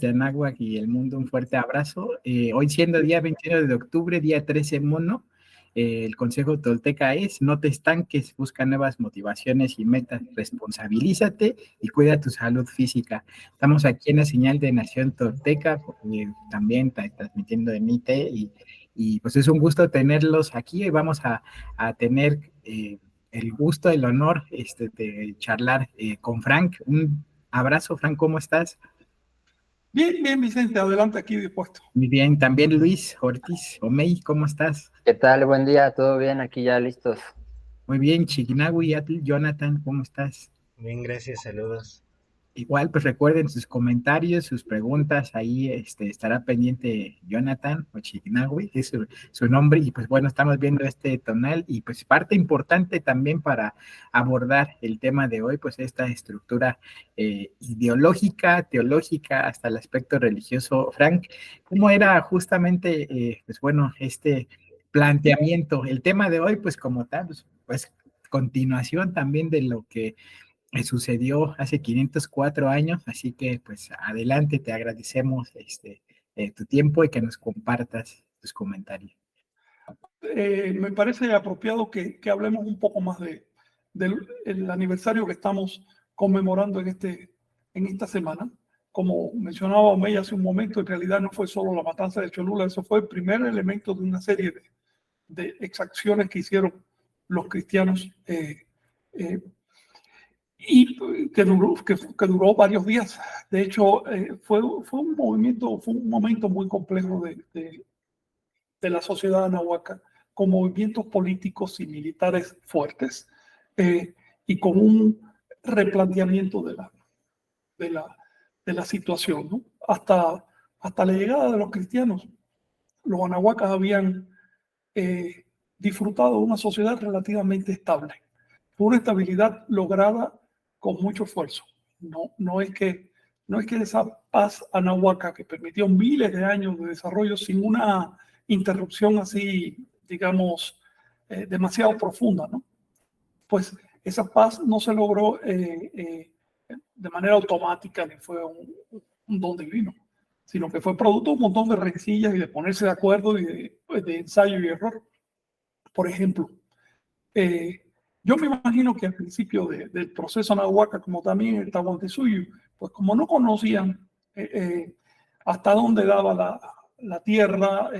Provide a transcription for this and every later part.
de Anáhuac y el mundo, un fuerte abrazo. Hoy siendo día 21 de octubre, día 13 mono, el consejo tolteca es: no te estanques, busca nuevas motivaciones y metas, responsabilízate y cuida tu salud física. Estamos aquí en la señal de Nación Tolteca, también transmitiendo en IT, y pues es un gusto tenerlos aquí. Y vamos a tener el gusto, el honor de charlar con Frank. Un abrazo, Frank, ¿cómo estás? Bien, bien, Vicente, adelante aquí dispuesto. Muy bien, también Luis Ortiz Omey, ¿cómo estás? ¿Qué tal? Buen día, ¿todo bien? Aquí ya listos. Muy bien, Chiquinagui, Jonathan, ¿cómo estás? Bien, gracias, saludos. Igual, pues recuerden sus comentarios, sus preguntas, ahí estará pendiente Jonathan o Chignagui, es su nombre, y pues bueno, estamos viendo este tonal, y pues parte importante también para abordar el tema de hoy, pues esta estructura ideológica, teológica, hasta el aspecto religioso. Frank, ¿cómo era justamente, pues bueno, este planteamiento? El tema de hoy, pues como tal, pues continuación también de lo que sucedió hace 504 años, así que pues adelante, te agradecemos tu tiempo y que nos compartas tus comentarios. Me parece apropiado que hablemos un poco más del aniversario que estamos conmemorando en esta semana. Como mencionaba Omey hace un momento, en realidad no fue solo la matanza de Cholula, eso fue el primer elemento de una serie de exacciones que hicieron los cristianos y que duró varios días. De hecho, fue un momento muy complejo de la sociedad anahuaca, con movimientos políticos y militares fuertes y con un replanteamiento de la, de la situación, ¿no? Hasta la llegada de los cristianos, los anahuacas habían disfrutado de una sociedad relativamente estable. Fue una estabilidad lograda con mucho esfuerzo. No es que esa paz anahuaca que permitió miles de años de desarrollo sin una interrupción así, digamos, demasiado profunda, ¿no? Pues esa paz no se logró de manera automática, ni fue un don divino, sino que fue producto de un montón de rencillas y de ponerse de acuerdo y de ensayo y error. Por ejemplo, yo me imagino que al principio del proceso Nahuaca, como también el Tahuantinsuyo, pues como no conocían hasta dónde daba la tierra,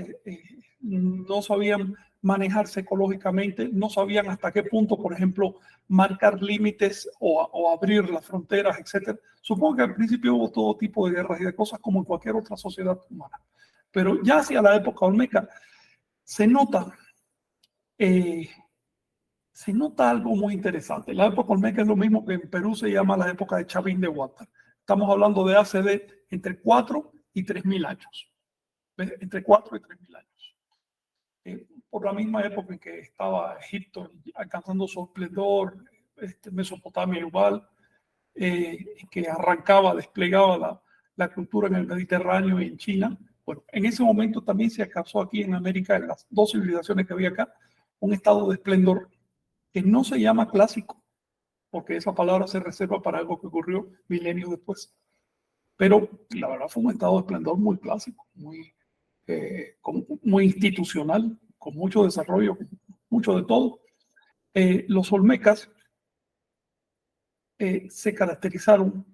no sabían manejarse ecológicamente, no sabían hasta qué punto, por ejemplo, marcar límites o abrir las fronteras, etc. Supongo que al principio hubo todo tipo de guerras y de cosas como en cualquier otra sociedad humana. Pero ya hacia la época olmeca se nota algo muy interesante. La época olmeca es lo mismo que en Perú se llama la época de Chavín de Huántar. Estamos hablando de hace entre 4 y 3.000 años. ¿Ves? Entre 4 y 3.000 años. Por la misma época en que estaba Egipto alcanzando su esplendor, Mesopotamia igual, que arrancaba, desplegaba la cultura en el Mediterráneo y en China. Bueno, en ese momento también se alcanzó aquí en América, en las dos civilizaciones que había acá, un estado de esplendor que no se llama clásico, porque esa palabra se reserva para algo que ocurrió milenios después. Pero la verdad fue un estado de esplendor muy clásico, muy institucional, con mucho desarrollo, con mucho de todo. Los olmecas se caracterizaron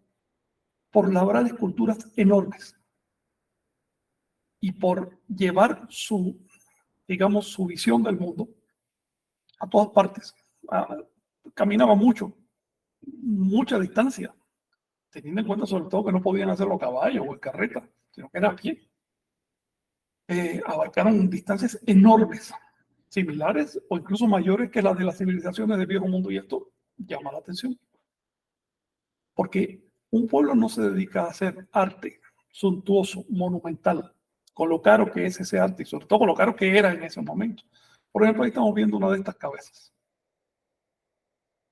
por labrar esculturas enormes y por llevar digamos, su visión del mundo a todas partes. Caminaba mucha distancia, teniendo en cuenta sobre todo que no podían hacerlo a caballo o en carreta, sino que era a pie. Abarcaron distancias enormes, similares o incluso mayores que las de las civilizaciones del viejo mundo, y esto llama la atención. Porque un pueblo no se dedica a hacer arte suntuoso, monumental, con lo caro que es ese arte y sobre todo con lo caro que era en ese momento. Por ejemplo, ahí estamos viendo una de estas cabezas.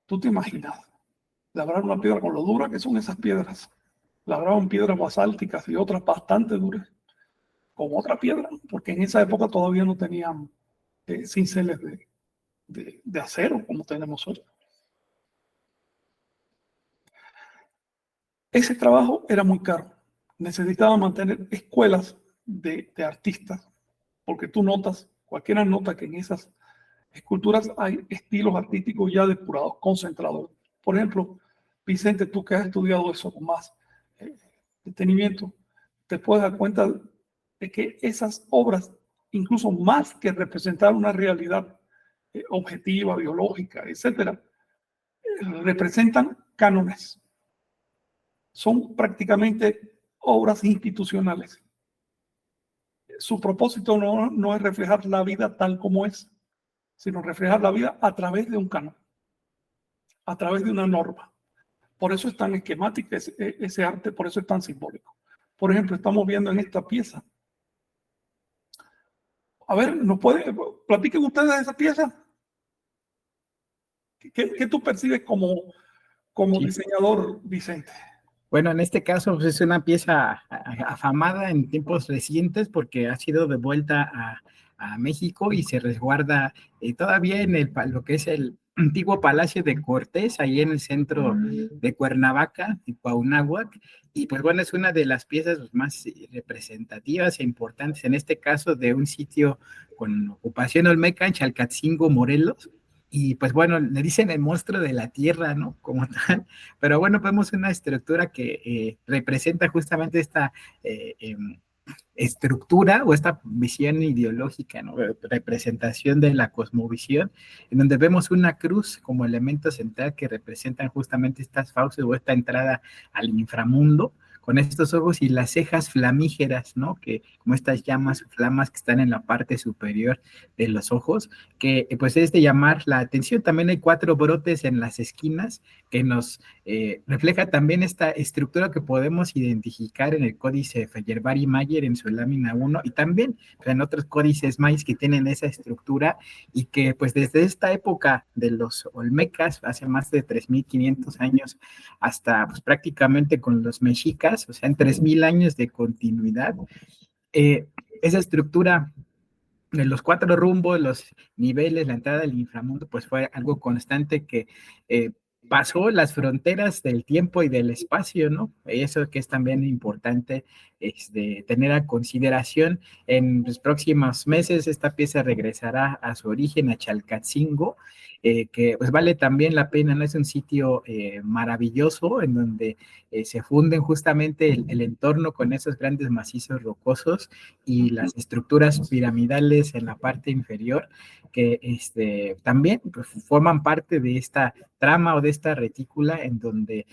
¿Tú te imaginas labrar una piedra con lo dura que son esas piedras? Labraban piedras basálticas y otras bastante duras con otra piedra, porque en esa época todavía no tenían cinceles de acero como tenemos hoy. Ese trabajo era muy caro. necesitaba mantener escuelas de artistas, porque tú notas, cualquiera nota que en esas esculturas hay estilos artísticos ya depurados, concentrados. Por ejemplo, Vicente, tú que has estudiado eso con más detenimiento, te puedes dar cuenta de que esas obras, incluso más que representar una realidad objetiva, biológica, etcétera, representan cánones. Son prácticamente obras institucionales. Su propósito no es reflejar la vida tal como es, sino reflejar la vida a través de un canon, a través de una norma. Por eso es tan esquemático ese arte, por eso es tan simbólico. Por ejemplo, estamos viendo en esta pieza. A ver, platiquen ustedes de esa pieza. ¿Qué tú percibes como Sí. diseñador, Vicente? Bueno, en este caso pues, es una pieza afamada en tiempos recientes porque ha sido devuelta a México y se resguarda todavía en lo que es el antiguo Palacio de Cortés, ahí en el centro de Cuernavaca, en Cuauhnáhuac, y pues bueno, es una de las piezas más representativas e importantes, en este caso de un sitio con ocupación olmeca en Chalcatzingo, Morelos, y pues bueno, le dicen el monstruo de la tierra, ¿no? Como tal, pero bueno, vemos una estructura que representa justamente esta estructura o esta visión ideológica, ¿no? Representación de la cosmovisión, en donde vemos una cruz como elemento central que representan justamente estas fauces o esta entrada al inframundo, con estos ojos y las cejas flamígeras, ¿no? Que como estas llamas o flamas que están en la parte superior de los ojos, que pues es de llamar la atención. También hay 4 brotes en las esquinas que nos refleja también esta estructura que podemos identificar en el códice Feyerabad-Mayer en su lámina 1 y también en otros códices mayas que tienen esa estructura y que pues desde esta época de los olmecas, hace más de 3,500 años, hasta pues prácticamente con los mexicas, o sea, en 3,000 años de continuidad, esa estructura de los 4 rumbos, los niveles, la entrada al inframundo, pues fue algo constante que pasó las fronteras del tiempo y del espacio, ¿no? Eso que es también importante tener a consideración. En los próximos meses esta pieza regresará a su origen, a Chalcatzingo, que pues vale también la pena, ¿no? Es un sitio maravilloso en donde se funden justamente el entorno con esos grandes macizos rocosos y las estructuras piramidales en la parte inferior que también pues, forman parte de esta trama o de esta retícula en donde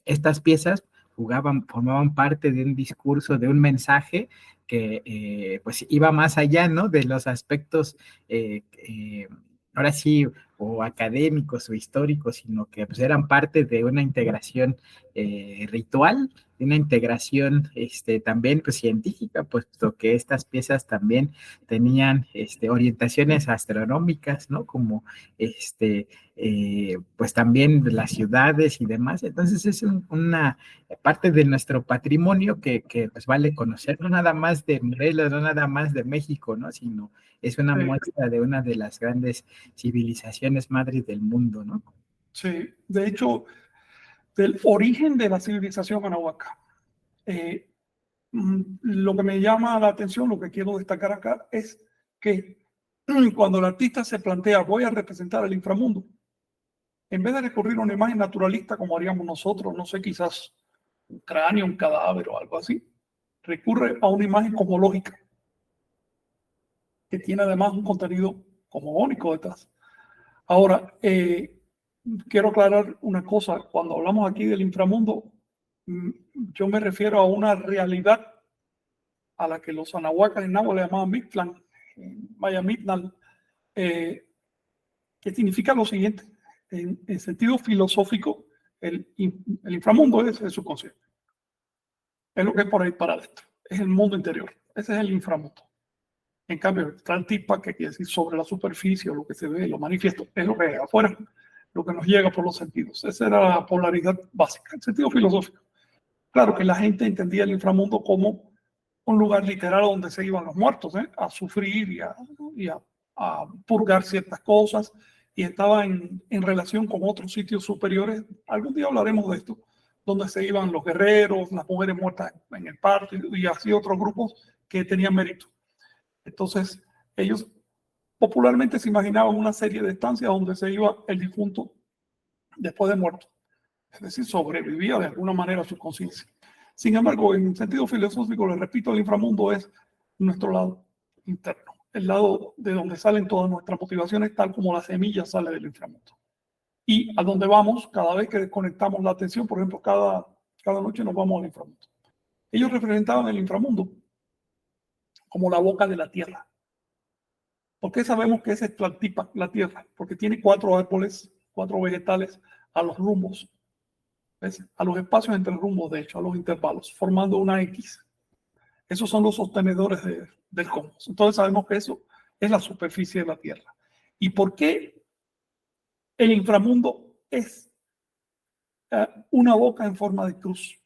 estas piezas formaban parte de un discurso, de un mensaje que pues iba más allá, ¿no? De los aspectos ahora sí, o académicos o históricos, sino que pues, eran parte de una integración ritual, de una integración también pues, científica, puesto que estas piezas también tenían orientaciones astronómicas, ¿no? Como pues también las ciudades y demás. Entonces es una parte de nuestro patrimonio que pues vale conocer, no nada más de Morelos, no nada más de México, ¿no? Sino es una muestra de una de las grandes civilizaciones madres del mundo, ¿no? Sí, de hecho, del origen de la civilización anahuaca. Lo que me llama la atención, lo que quiero destacar acá, es que cuando el artista se plantea, voy a representar el inframundo, en vez de recurrir a una imagen naturalista como haríamos nosotros, no sé, quizás un cráneo, un cadáver o algo así, recurre a una imagen cosmológica, que tiene además un contenido cosmogónico detrás. Ahora, quiero aclarar una cosa. Cuando hablamos aquí del inframundo, yo me refiero a una realidad a la que los anahuacas en náhuatl le llamaban Mictlán, Maya Mitnal, que significa lo siguiente. En sentido filosófico, el inframundo es el subconsciente. Es lo que es por ahí para adentro. Es el mundo interior. Ese es el inframundo. En cambio, el tipa, que quiere decir sobre la superficie, lo que se ve, lo manifiesto, es lo que es afuera, lo que nos llega por los sentidos. Esa era la polaridad básica, el sentido filosófico. Claro que la gente entendía el inframundo como un lugar literal donde se iban los muertos, a sufrir y a purgar ciertas cosas, y estaba en relación con otros sitios superiores. Algún día hablaremos de esto, donde se iban los guerreros, las mujeres muertas en el parto y así otros grupos que tenían mérito. Entonces, ellos popularmente se imaginaban una serie de estancias donde se iba el difunto después de muerto. Es decir, sobrevivía de alguna manera a su conciencia. Sin embargo, en sentido filosófico, les repito, el inframundo es nuestro lado interno, el lado de donde salen todas nuestras motivaciones, tal como la semilla sale del inframundo. Y a donde vamos, cada vez que desconectamos la atención, por ejemplo, cada noche nos vamos al inframundo. Ellos representaban el inframundo como la boca de la tierra. ¿Por qué sabemos que esa es Tlaltipa, la tierra? Porque tiene 4 árboles, 4 vegetales a los rumbos, ¿ves? A los espacios entre rumbos, de hecho, a los intervalos, formando una X. Esos son los sostenedores del cosmos. Entonces sabemos que eso es la superficie de la tierra. ¿Y por qué el inframundo es una boca en forma de cruz?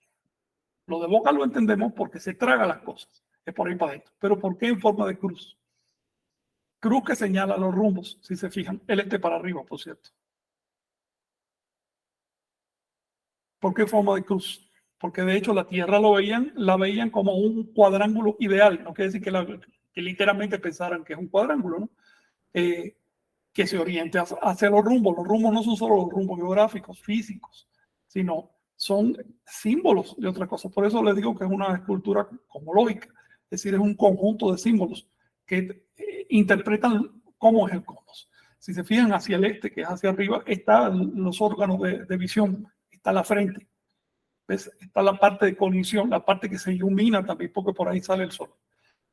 Lo de boca lo entendemos porque se traga las cosas, es por ahí para adentro. Pero ¿por qué en forma de cruz? Cruz que señala los rumbos, si se fijan, el este para arriba, por cierto. ¿Por qué forma de cruz? Porque de hecho la Tierra la veían como un cuadrángulo ideal, no quiere decir que literalmente pensaran que es un cuadrángulo, ¿no? Que se oriente hacia los rumbos. Los rumbos no son solo los rumbos geográficos, físicos, sino son símbolos de otra cosa. Por eso les digo que es una escultura cosmológica, es decir, es un conjunto de símbolos que interpretan cómo es el cosmos. Si se fijan hacia el este, que es hacia arriba, están los órganos de visión, está la frente, ¿ves? Está la parte de cognición, la parte que se ilumina también, porque por ahí sale el sol.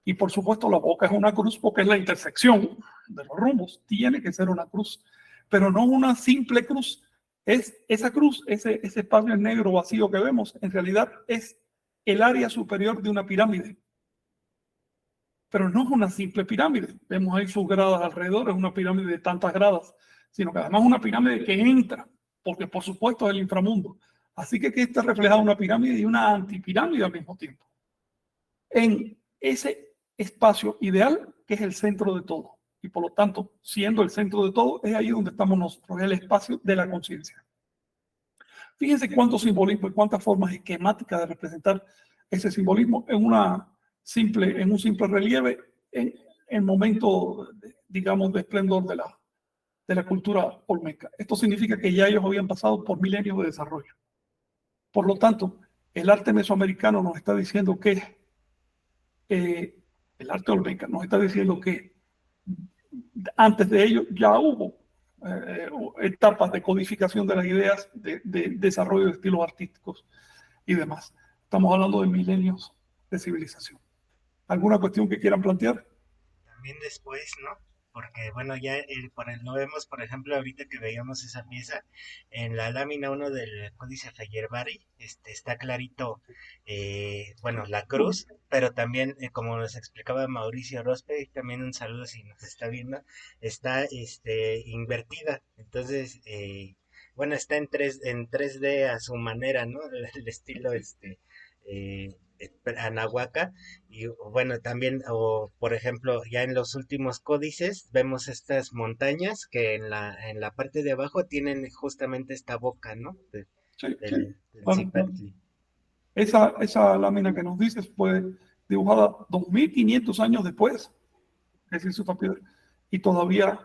Y por supuesto la boca es una cruz porque es la intersección de los rumbos, tiene que ser una cruz, pero no una simple cruz. Es esa cruz, ese espacio negro vacío que vemos, en realidad es el área superior de una pirámide. Pero no es una simple pirámide. Vemos ahí sus gradas alrededor, es una pirámide de tantas gradas, sino que además es una pirámide que entra, porque por supuesto es el inframundo. Así que aquí está reflejada una pirámide y una antipirámide al mismo tiempo. En ese espacio ideal que es el centro de todo. Y por lo tanto, siendo el centro de todo, es ahí donde estamos nosotros, es el espacio de la conciencia. Fíjense cuánto simbolismo y cuántas formas esquemáticas de representar ese simbolismo en un simple relieve en el momento, digamos, de esplendor de la cultura olmeca. Esto significa que ya ellos habían pasado por milenios de desarrollo. Por lo tanto, el arte mesoamericano nos está diciendo que el arte olmeca nos está diciendo que antes de ello ya hubo etapas de codificación de las ideas, de desarrollo de estilos artísticos y demás. Estamos hablando de milenios de civilización. ¿Alguna cuestión que quieran plantear? También después, ¿no? Porque, bueno, ya lo vemos, por ejemplo, ahorita que veíamos esa pieza, en la lámina 1 del Códice Feyerabadi, está clarito, bueno, la cruz, pero también, como nos explicaba Mauricio Rospe, también un saludo si nos está viendo, está invertida. Entonces, bueno, está en 3D a su manera, ¿no? El estilo, eh, Anahuaca. Y bueno, también, o por ejemplo, ya en los últimos códices vemos estas montañas que en la parte de abajo tienen justamente esta boca, ¿no? Sí, Del claro. Cipatli. Esa lámina que nos dices fue dibujada 2500 años después, es decir, su piedra, y todavía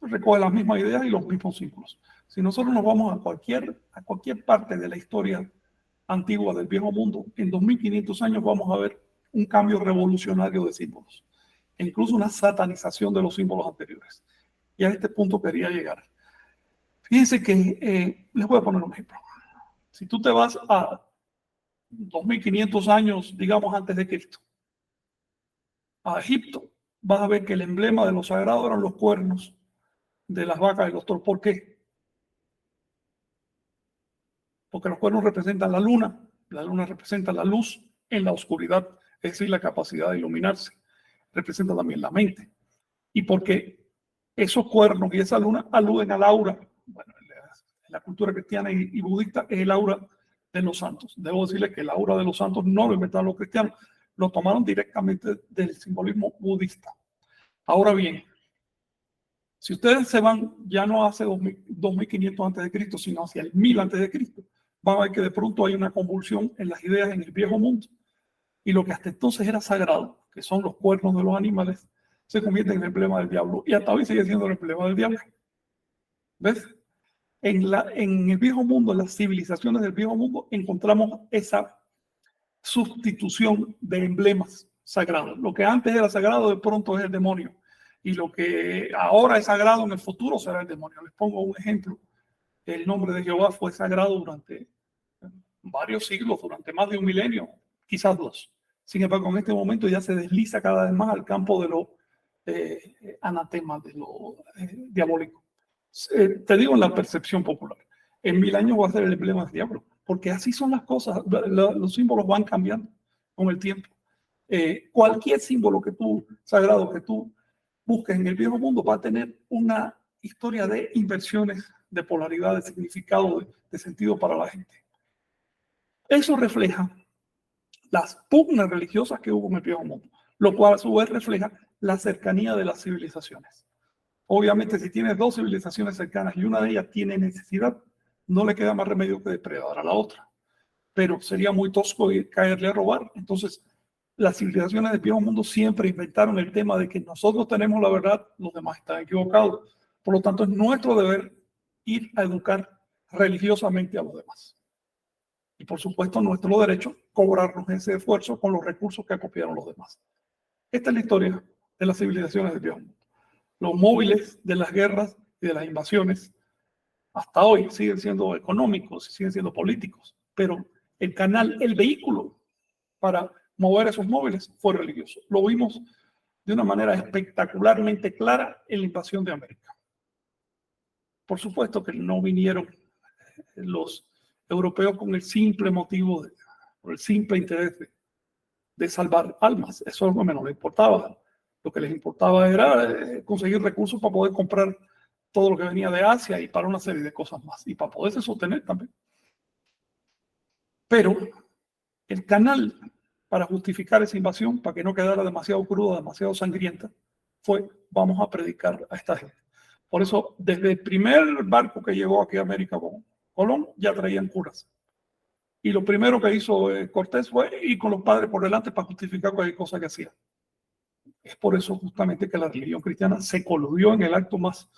recoge las mismas ideas y los mismos símbolos. Si nosotros nos vamos a cualquier parte de la historia antigua del viejo mundo, en 2500 años vamos a ver un cambio revolucionario de símbolos, e incluso una satanización de los símbolos anteriores. Y a este punto quería llegar. Fíjense que les voy a poner un ejemplo. Si tú te vas a 2500 años, digamos, antes de Cristo, a Egipto, vas a ver que el emblema de los sagrados eran los cuernos de las vacas y los toros. ¿Por qué? Porque los cuernos representan la luna representa la luz en la oscuridad, es decir, la capacidad de iluminarse, representa también la mente. Y porque esos cuernos y esa luna aluden al aura, bueno, en la cultura cristiana y budista es el aura de los santos. Debo decirles que el aura de los santos no lo inventaron los cristianos, lo tomaron directamente del simbolismo budista. Ahora bien, si ustedes se van ya no hace 2500 antes de Cristo, sino hacia el 1000 antes de Cristo, van a ver que de pronto hay una convulsión en las ideas en el viejo mundo, y lo que hasta entonces era sagrado, que son los cuernos de los animales, se convierte en el emblema del diablo, y hasta hoy sigue siendo el emblema del diablo. ¿Ves? En el viejo mundo, en las civilizaciones del viejo mundo, encontramos esa sustitución de emblemas sagrados. Lo que antes era sagrado de pronto es el demonio, y lo que ahora es sagrado en el futuro será el demonio. Les pongo un ejemplo. El nombre de Jehová fue sagrado durante varios siglos, durante más de un milenio, quizás dos. Sin embargo, en este momento ya se desliza cada vez más al campo de lo anatema, de lo diabólico. Te digo en la percepción popular. En 1000 años va a ser el emblema del diablo, porque así son las cosas. Los símbolos van cambiando con el tiempo. Cualquier símbolo sagrado que tú busques en el viejo mundo va a tener una historia de inversiones, de polaridad, de significado, de sentido para la gente. Eso refleja las pugnas religiosas que hubo en el viejo mundo, lo cual a su vez refleja la cercanía de las civilizaciones. Obviamente, si tienes dos civilizaciones cercanas y una de ellas tiene necesidad, no le queda más remedio que depredar a la otra. Pero sería muy tosco caerle a robar. Entonces, las civilizaciones del viejo mundo siempre inventaron el tema de que nosotros tenemos la verdad, los demás están equivocados. Por lo tanto, es nuestro deber ir a educar religiosamente a los demás. Y por supuesto, nuestro derecho cobrarnos ese esfuerzo con los recursos que acopiaron los demás. Esta es la historia de las civilizaciones del viejo mundo. Los móviles de las guerras y de las invasiones hasta hoy siguen siendo económicos, siguen siendo políticos, pero el canal, el vehículo para mover esos móviles fue religioso. Lo vimos de una manera espectacularmente clara en la invasión de América. Por supuesto que no vinieron los europeos con el simple motivo, por el simple interés de salvar almas. Eso es lo que menos les importaba. Lo que les importaba era conseguir recursos para poder comprar todo lo que venía de Asia y para una serie de cosas más, y para poderse sostener también. Pero el canal para justificar esa invasión, para que no quedara demasiado cruda, demasiado sangrienta, fue: vamos a predicar a esta gente. Por eso, desde el primer barco que llegó aquí a América con Colón, ya traían curas. Y lo primero que hizo Cortés fue ir con los padres por delante para justificar cualquier cosa que hacía. Es por eso justamente que la religión cristiana se coludió en el acto más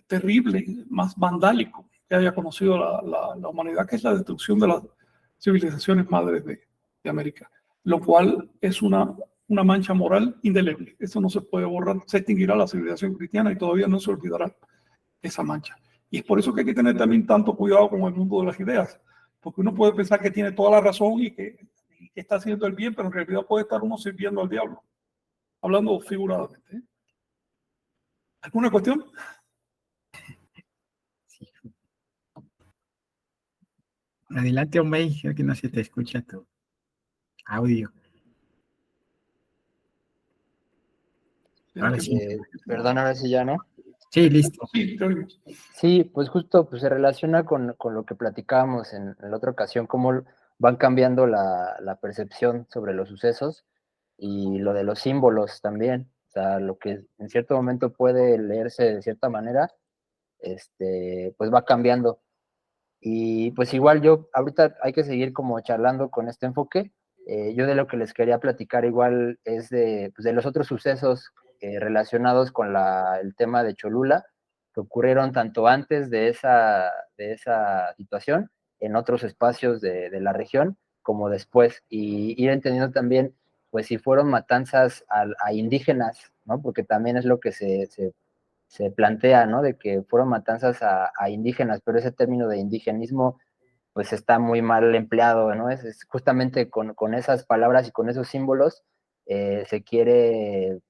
terrible, más vandálico que haya conocido la humanidad, que es la destrucción de las civilizaciones madres de América, lo cual es una mancha moral indeleble. Eso no se puede borrar. Se extinguirá la civilización cristiana y todavía no se olvidará esa mancha. Y es por eso que hay que tener también tanto cuidado con el mundo de las ideas, porque uno puede pensar que tiene toda la razón y que está haciendo el bien, pero en realidad puede estar uno sirviendo al diablo, hablando figuradamente. ¿Alguna cuestión? Sí. Adelante, Omey, creo que no se te escucha tu audio. Ahora sí. Perdón, ahora sí ya, ¿no? Sí, listo. Sí, te oímos. Sí, pues justo pues, se relaciona con lo que platicábamos en la otra ocasión, cómo van cambiando la percepción sobre los sucesos y lo de los símbolos también. O sea, lo que en cierto momento puede leerse de cierta manera, pues va cambiando. Y pues igual yo, ahorita hay que seguir como charlando con este enfoque. Yo de lo que les quería platicar igual es pues de los otros sucesos relacionados con el tema de Cholula, que ocurrieron tanto antes de esa situación, en otros espacios de la región, como después. Y ir entendiendo también, pues si fueron matanzas a indígenas, ¿no? Porque también es lo que se plantea, ¿no? De que fueron matanzas a indígenas, pero ese término de indigenismo pues está muy mal empleado, ¿no? Es justamente con esas palabras y con esos símbolos se quiere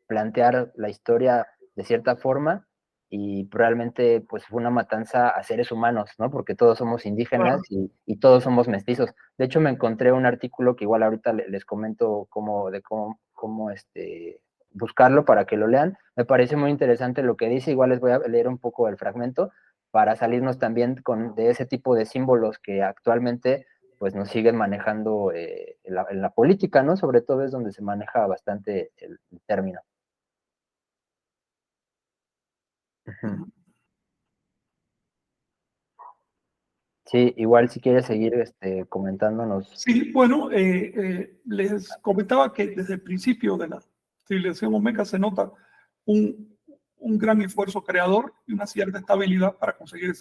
plantear la historia de cierta forma y realmente pues fue una matanza a seres humanos, ¿no? Porque todos somos indígenas y todos somos mestizos. De hecho, me encontré un artículo que igual ahorita les comento cómo buscarlo para que lo lean. Me parece muy interesante lo que dice, igual les voy a leer un poco el fragmento para salirnos también de ese tipo de símbolos que actualmente pues nos siguen manejando en la política, ¿no? Sobre todo es donde se maneja bastante el término. Sí, igual si quieres seguir comentándonos. Sí, bueno, les comentaba que desde el principio de la civilización olmeca se nota un, un gran esfuerzo creador y una cierta estabilidad para conseguir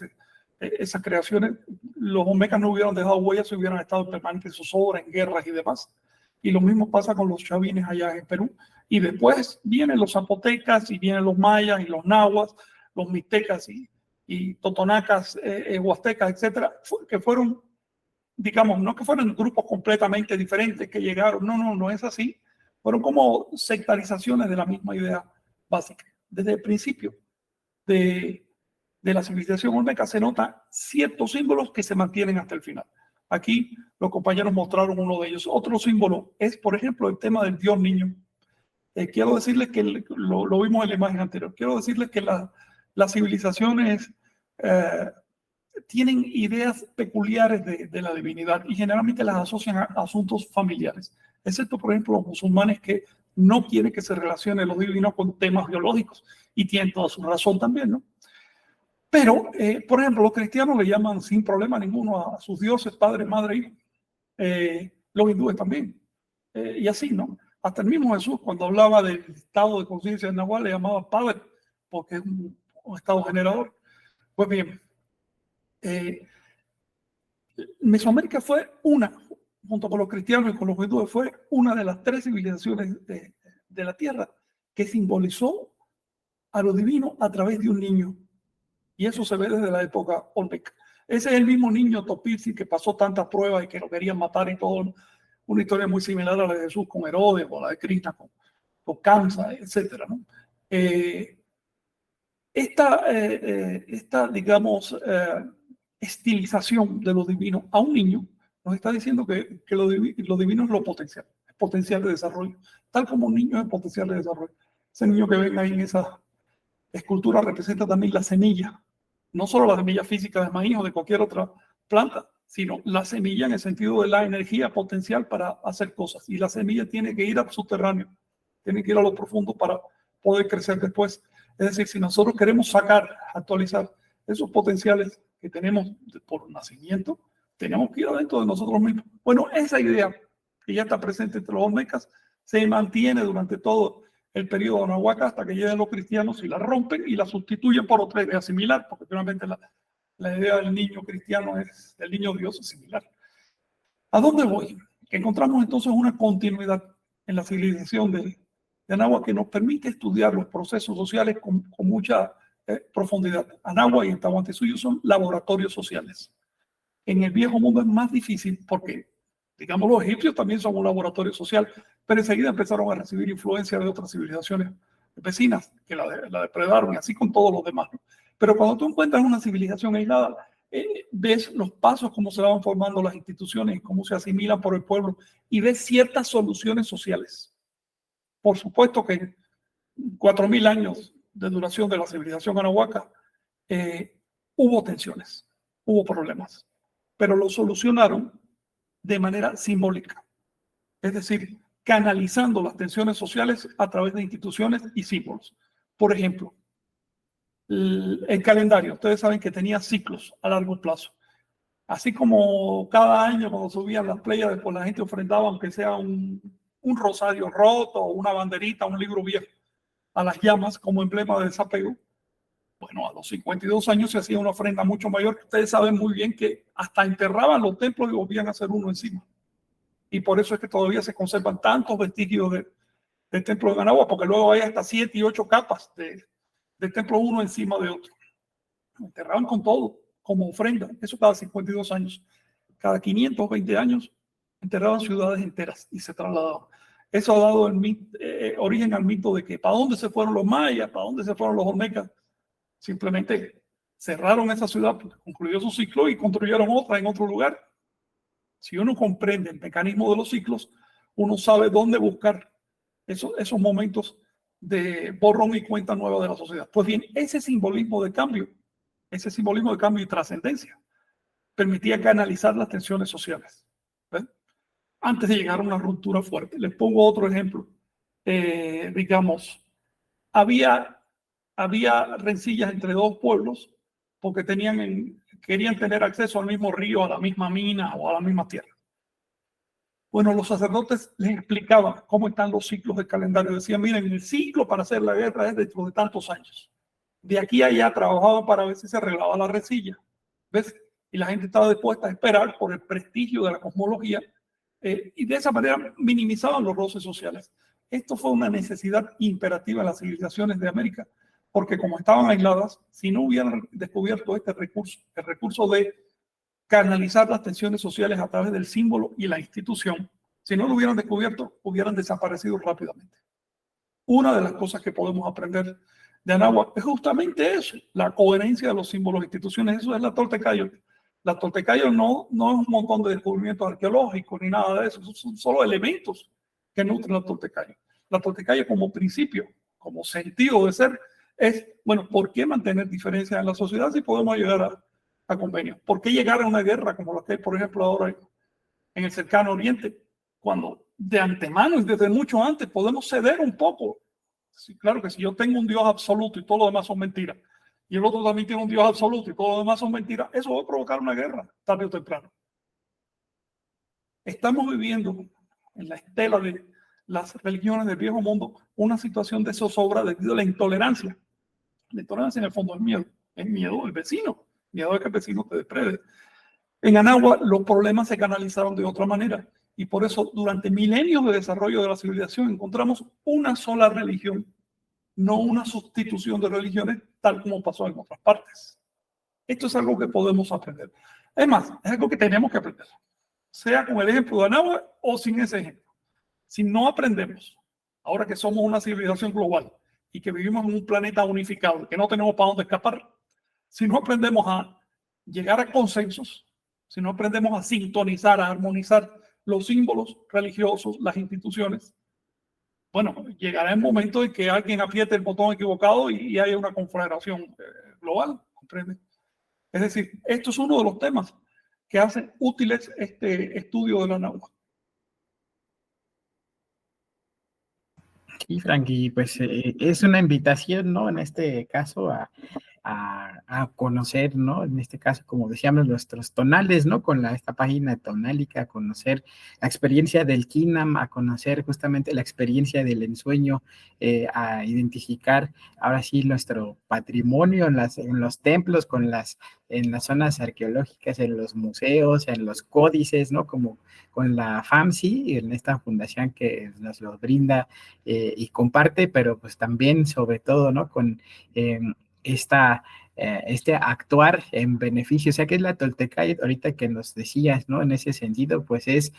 esas creaciones. Los olmecas no hubieran dejado huellas si hubieran estado en permanente zozobra, en guerras y demás. Y lo mismo pasa con los chavines allá en Perú. Y después vienen los zapotecas y vienen los mayas y los nahuas, los mixtecas y totonacas, huastecas, etcétera, que fueron, digamos, no que fueran grupos completamente diferentes que llegaron, no es así. Fueron como sectarizaciones de la misma idea básica. Desde el principio de la civilización olmeca se notan ciertos símbolos que se mantienen hasta el final. Aquí los compañeros mostraron uno de ellos. Otro símbolo es, por ejemplo, el tema del dios niño. Quiero decirles que lo vimos en la imagen anterior. Quiero decirles que las civilizaciones tienen ideas peculiares de la divinidad y generalmente las asocian a asuntos familiares, excepto, por ejemplo, los musulmanes que no quieren que se relacione lo divino con temas biológicos y tienen toda su razón también, ¿no? Pero, por ejemplo, los cristianos le llaman sin problema ninguno a sus dioses, padre, madre, hijo. Los hindúes también. Y así, ¿no? Hasta el mismo Jesús, cuando hablaba del estado de conciencia de Nahual, le llamaba padre, porque es un estado generador. Pues bien, Mesoamérica fue una, junto con los cristianos y con los hindúes, fue una de las tres civilizaciones de la Tierra que simbolizó a lo divino a través de un niño. Y eso se ve desde la época olmeca. Ese es el mismo niño Topilzi que pasó tantas pruebas y que lo querían matar y todo. Una historia muy similar a la de Jesús con Herodes o la de Krishna con Kamsa, etc. ¿no? Esta, digamos, estilización de lo divino a un niño nos está diciendo que lo divino es lo potencial, es potencial de desarrollo, tal como un niño es potencial de desarrollo. Ese niño que ven ahí en esa escultura representa también la semilla, no solo la semilla física de maíz o de cualquier otra planta, sino la semilla en el sentido de la energía potencial para hacer cosas. Y la semilla tiene que ir al subterráneo, tiene que ir a lo profundo para poder crecer después. Es decir, si nosotros queremos sacar, actualizar esos potenciales que tenemos por nacimiento, tenemos que ir adentro de nosotros mismos. Bueno, esa idea que ya está presente entre los olmecas se mantiene durante todo el periodo de Anahuaca hasta que lleguen los cristianos y la rompen y la sustituyen por otra idea similar, porque finalmente la idea del niño cristiano es, del niño Dios es similar. ¿A dónde voy? Que encontramos entonces una continuidad en la civilización de Anáhuac que nos permite estudiar los procesos sociales con mucha profundidad. Anáhuac y Tahuantinsuyo son laboratorios sociales. En el viejo mundo es más difícil porque, digamos, los egipcios también son un laboratorio social, pero enseguida empezaron a recibir influencia de otras civilizaciones vecinas que la depredaron, y así con todos los demás, ¿no? Pero cuando tú encuentras una civilización aislada, ves los pasos, cómo se van formando las instituciones, cómo se asimilan por el pueblo, y ves ciertas soluciones sociales. Por supuesto que en 4.000 años de duración de la civilización anahuaca, hubo tensiones, hubo problemas, pero lo solucionaron de manera simbólica. Es decir, canalizando las tensiones sociales a través de instituciones y símbolos. Por ejemplo, el calendario. Ustedes saben que tenía ciclos a largo plazo. Así como cada año cuando subían las playas, después la gente ofrendaba, aunque sea un rosario roto, una banderita, un libro viejo, a las llamas como emblema de desapego. Bueno, a los 52 años se hacía una ofrenda mucho mayor. Ustedes saben muy bien que hasta enterraban los templos y volvían a hacer uno encima. Y por eso es que todavía se conservan tantos vestigios del templo de Managua, porque luego hay hasta 7 y 8 capas del templo uno encima de otro. Enterraban con todo, como ofrenda. Eso cada 52 años. Cada 520 años enterraban ciudades enteras y se trasladaban. Eso ha dado origen al mito de que ¿para dónde se fueron los mayas? ¿Para dónde se fueron los olmecas? Simplemente cerraron esa ciudad, concluyó su ciclo y construyeron otra en otro lugar. Si uno comprende el mecanismo de los ciclos, uno sabe dónde buscar esos momentos de borrón y cuenta nueva de la sociedad. Pues bien, ese simbolismo de cambio y trascendencia, permitía canalizar las tensiones sociales. ¿Ven? Antes de llegar a una ruptura fuerte. Les pongo otro ejemplo. Digamos, había rencillas entre dos pueblos porque tenían querían tener acceso al mismo río, a la misma mina o a la misma tierra. Bueno, los sacerdotes les explicaban cómo están los ciclos del calendario. Decían, miren, el ciclo para hacer la guerra es dentro de tantos años. De aquí a allá trabajaban para ver si se arreglaba la rencilla. ¿Ves? Y la gente estaba dispuesta a esperar por el prestigio de la cosmología y de esa manera minimizaban los roces sociales. Esto fue una necesidad imperativa en las civilizaciones de América, porque como estaban aisladas, si no hubieran descubierto este recurso, el recurso de canalizar las tensiones sociales a través del símbolo y la institución, si no lo hubieran descubierto, hubieran desaparecido rápidamente. Una de las cosas que podemos aprender de Anáhuac es justamente eso, la coherencia de los símbolos e instituciones. Eso es la Toltecayo. La Toltecayo no es un montón de descubrimientos arqueológicos ni nada de eso, son solo elementos que nutren la Toltecayo. La Toltecayo como principio, como sentido de ser, es, bueno, ¿por qué mantener diferencias en la sociedad si podemos llegar a convenios? ¿Por qué llegar a una guerra como la que hay, por ejemplo, ahora en el cercano oriente, cuando de antemano y desde mucho antes podemos ceder un poco? Sí, claro que si yo tengo un Dios absoluto y todo lo demás son mentiras, y el otro también tiene un Dios absoluto y todo lo demás son mentiras, eso va a provocar una guerra, tarde o temprano. Estamos viviendo en la estela de las religiones del viejo mundo una situación de zozobra debido a la intolerancia. La intolerancia en el fondo es miedo del vecino, miedo de que el vecino te deprede. En Anáhuac los problemas se canalizaron de otra manera y por eso durante milenios de desarrollo de la civilización encontramos una sola religión, no una sustitución de religiones tal como pasó en otras partes. Esto es algo que podemos aprender. Es más, es algo que tenemos que aprender, sea con el ejemplo de Anáhuac o sin ese ejemplo. Si no aprendemos, ahora que somos una civilización global y que vivimos en un planeta unificado, que no tenemos para dónde escapar, si no aprendemos a llegar a consensos, si no aprendemos a sintonizar, a armonizar los símbolos religiosos, las instituciones, bueno, llegará el momento en que alguien apriete el botón equivocado y haya una conflagración global, ¿comprende? Es decir, esto es uno de los temas que hacen útiles este estudio de la Anáhuac. Sí, Frankie, pues es una invitación, ¿no? En este caso a conocer, ¿no? En este caso, como decíamos, nuestros tonales, ¿no? Con esta página tonálica, a conocer la experiencia del Quinam, a conocer justamente la experiencia del ensueño, a identificar ahora sí nuestro patrimonio en los templos, en las zonas arqueológicas, en los museos, en los códices, ¿no? Como con la FAMSI, en esta fundación que nos lo brinda y comparte, pero pues también, sobre todo, ¿no? Con este actuar en beneficio, o sea, que es la Toltecayot, ahorita que nos decías, ¿no? En ese sentido, pues es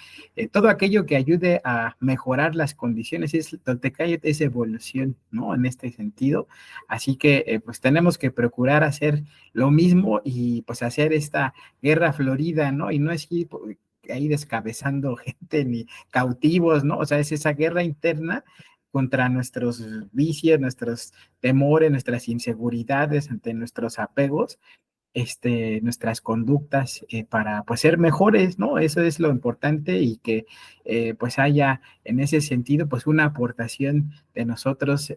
todo aquello que ayude a mejorar las condiciones, Toltecayot es evolución, ¿no? En este sentido, así que pues tenemos que procurar hacer lo mismo y pues hacer esta guerra florida, ¿no? Y no es ir ahí descabezando gente ni cautivos, ¿no? O sea, es esa guerra interna contra nuestros vicios, nuestros temores, nuestras inseguridades, ante nuestros apegos, nuestras conductas para pues ser mejores, ¿no? Eso es lo importante y que pues haya en ese sentido pues una aportación de nosotros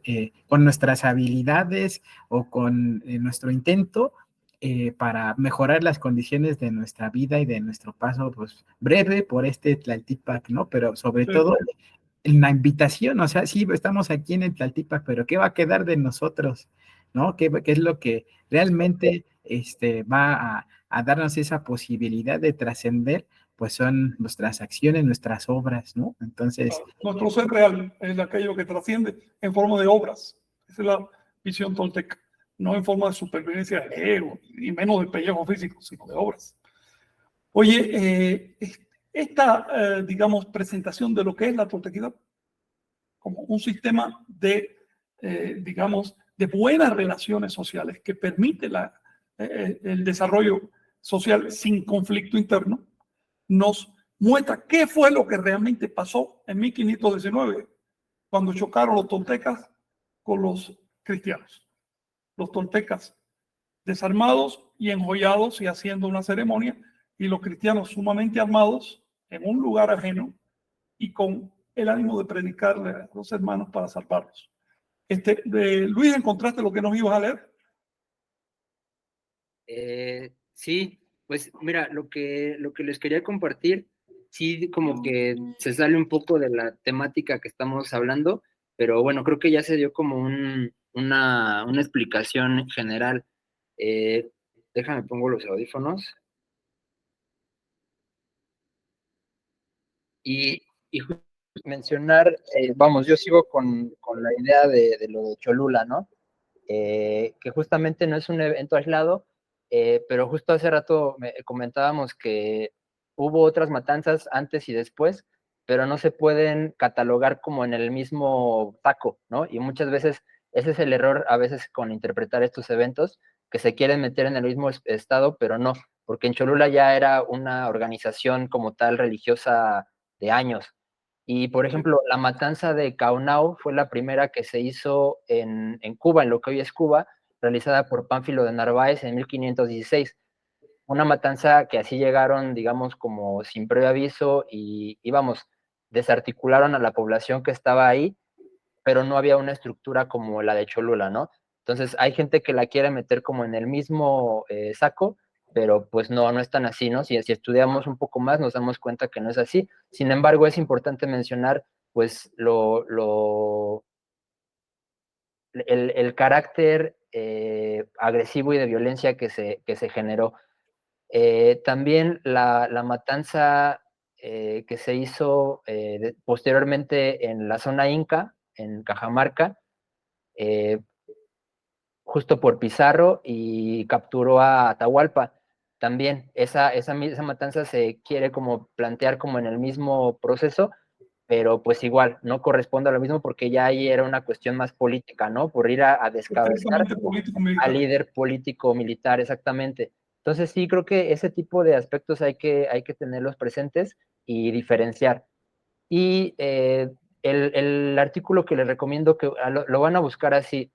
con nuestras habilidades o con nuestro intento para mejorar las condiciones de nuestra vida y de nuestro paso pues breve por este Tlaltípac, ¿no? Pero sobre todo en la invitación, o sea, sí, estamos aquí en el Tlaltípac, pero ¿qué va a quedar de nosotros? ¿No? ¿Qué es lo que realmente va a darnos esa posibilidad de trascender? Pues son nuestras acciones, nuestras obras, ¿no? Entonces, nuestro ser real es aquello que trasciende en forma de obras. Esa es la visión tolteca, no en forma de supervivencia de ego, y menos de pellejo físico, sino de obras. Oye, esta, digamos, presentación de lo que es la toltequidad como un sistema de, digamos, de buenas relaciones sociales que permite el desarrollo social sin conflicto interno, nos muestra qué fue lo que realmente pasó en 1519, cuando chocaron los toltecas con los cristianos. Los toltecas desarmados y enjollados y haciendo una ceremonia, y los cristianos sumamente armados en un lugar ajeno y con el ánimo de predicarle a los hermanos para salvarlos. Luis, ¿encontraste lo que nos ibas a leer? Sí, pues mira, lo que les quería compartir, sí, como que se sale un poco de la temática que estamos hablando, pero bueno, creo que ya se dio como una explicación general. Eh, Déjame pongo los audífonos. Y justo mencionar, vamos, yo sigo con la idea de lo de Cholula, ¿no? Que justamente no es un evento aislado, pero justo hace rato comentábamos que hubo otras matanzas antes y después, pero no se pueden catalogar como en el mismo taco, ¿no? Y muchas veces ese es el error a veces con interpretar estos eventos, que se quieren meter en el mismo estado, pero no, porque en Cholula ya era una organización como tal religiosa de años. Y, por ejemplo, la matanza de Caunao fue la primera que se hizo en Cuba, en lo que hoy es Cuba, realizada por Pánfilo de Narváez en 1516. Una matanza que así llegaron, digamos, como sin previo aviso y vamos, desarticularon a la población que estaba ahí, pero no había una estructura como la de Cholula, ¿no? Entonces hay gente que la quiere meter como en el mismo saco, pero pues no es tan así, ¿no? Si estudiamos un poco más nos damos cuenta que no es así. Sin embargo, es importante mencionar pues el carácter agresivo y de violencia que se generó. También la matanza que se hizo posteriormente en la zona Inca, en Cajamarca, eh, justo por Pizarro y capturó a Atahualpa. También esa matanza se quiere como plantear como en el mismo proceso, pero pues igual no corresponde a lo mismo porque ya ahí era una cuestión más política, ¿no? Por ir a descabezar al líder político militar, exactamente. Entonces sí, creo que ese tipo de aspectos hay que tenerlos presentes y diferenciar. Y el artículo que les recomiendo que lo van a buscar así,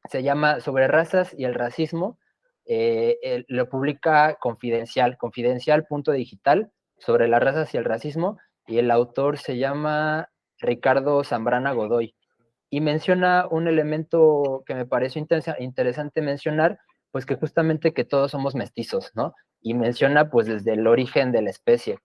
se llama Sobre razas y el racismo, lo publica Confidencial, confidencial.digital, sobre las razas y el racismo, y el autor se llama Ricardo Zambrana Godoy, y menciona un elemento que me pareció interesante mencionar, pues que justamente que todos somos mestizos, ¿no? Y menciona pues desde el origen de la especie.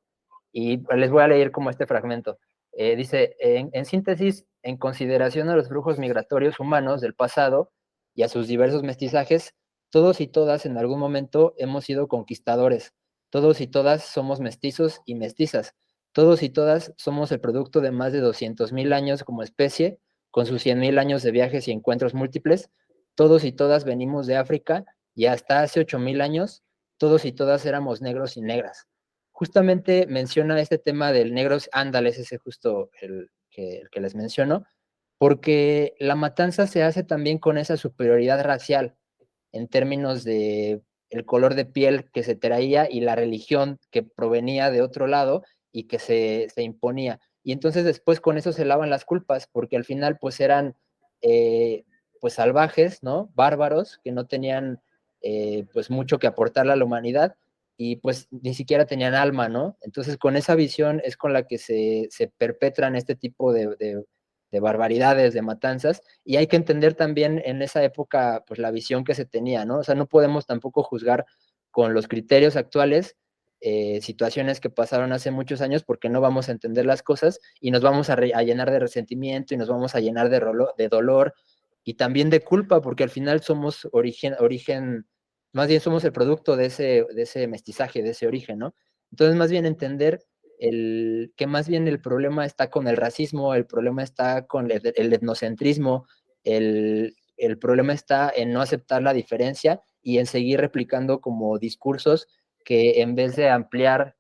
Y les voy a leer como este fragmento. Dice, en síntesis, en consideración a los flujos migratorios humanos del pasado y a sus diversos mestizajes, todos y todas en algún momento hemos sido conquistadores. Todos y todas somos mestizos y mestizas. Todos y todas somos el producto de más de 200.000 años como especie, con sus 100.000 años de viajes y encuentros múltiples. Todos y todas venimos de África y hasta hace 8.000 años, todos y todas éramos negros y negras. Justamente menciona este tema del negro ándales, ese justo el que les menciono, porque la matanza se hace también con esa superioridad racial en términos de el color de piel que se traía y la religión que provenía de otro lado y que se imponía. Y entonces después con eso se lavan las culpas, porque al final pues eran pues salvajes, ¿no? Bárbaros, que no tenían pues mucho que aportarle a la humanidad y pues ni siquiera tenían alma, ¿no? Entonces con esa visión es con la que se perpetran este tipo de barbaridades, de matanzas, y hay que entender también en esa época pues la visión que se tenía, ¿no? O sea, no podemos tampoco juzgar con los criterios actuales situaciones que pasaron hace muchos años porque no vamos a entender las cosas y nos vamos a llenar de resentimiento y nos vamos a llenar de dolor y también de culpa porque al final somos origen, más bien somos el producto de ese mestizaje, de ese origen, ¿no? Entonces, más bien entender que más bien el problema está con el racismo, el problema está con el etnocentrismo, el problema está en no aceptar la diferencia y en seguir replicando como discursos que en vez de ampliar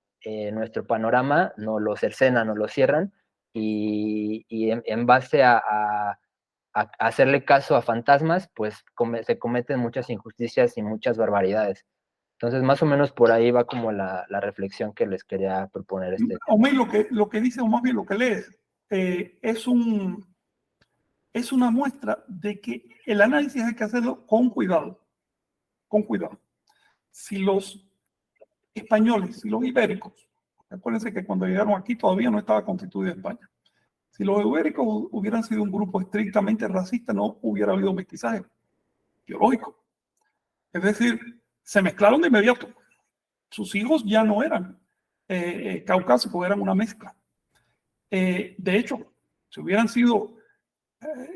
nuestro panorama, nos lo cercenan, nos lo cierran y en base a hacerle caso a fantasmas, pues se cometen muchas injusticias y muchas barbaridades. Entonces, más o menos por ahí va como la reflexión que les quería proponer. Omar, lo que dice, o más bien lo que lees, es una muestra de que el análisis hay que hacerlo con cuidado, con cuidado. Si los españoles, si los ibéricos, acuérdense que cuando llegaron aquí todavía no estaba constituida España, si los ibéricos hubieran sido un grupo estrictamente racista, no hubiera habido mestizaje biológico. Es decir, se mezclaron de inmediato. sus hijos ya no eran caucásicos, eran una mezcla. De hecho, si hubieran sido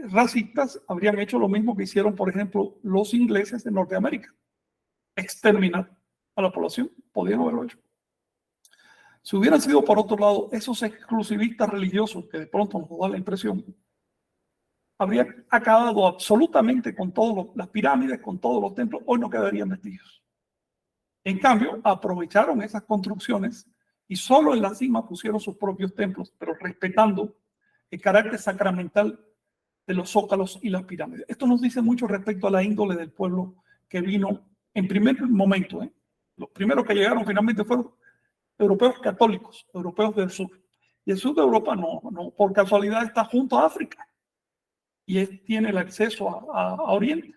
racistas, habrían hecho lo mismo que hicieron, por ejemplo, los ingleses en Norteamérica: exterminar a la población. Podrían haberlo hecho. Si hubieran sido, por otro lado, esos exclusivistas religiosos que de pronto nos da la impresión, habrían acabado absolutamente con todas las pirámides, con todos los templos. Hoy no quedarían vestigios. En cambio, aprovecharon esas construcciones y solo en la cima pusieron sus propios templos, pero respetando el carácter sacramental de los zócalos y las pirámides. Esto nos dice mucho respecto a la índole del pueblo que vino en primer momento. Los primeros que llegaron finalmente fueron europeos católicos, europeos del sur. Y el sur de Europa no por casualidad está junto a África y tiene el acceso a Oriente.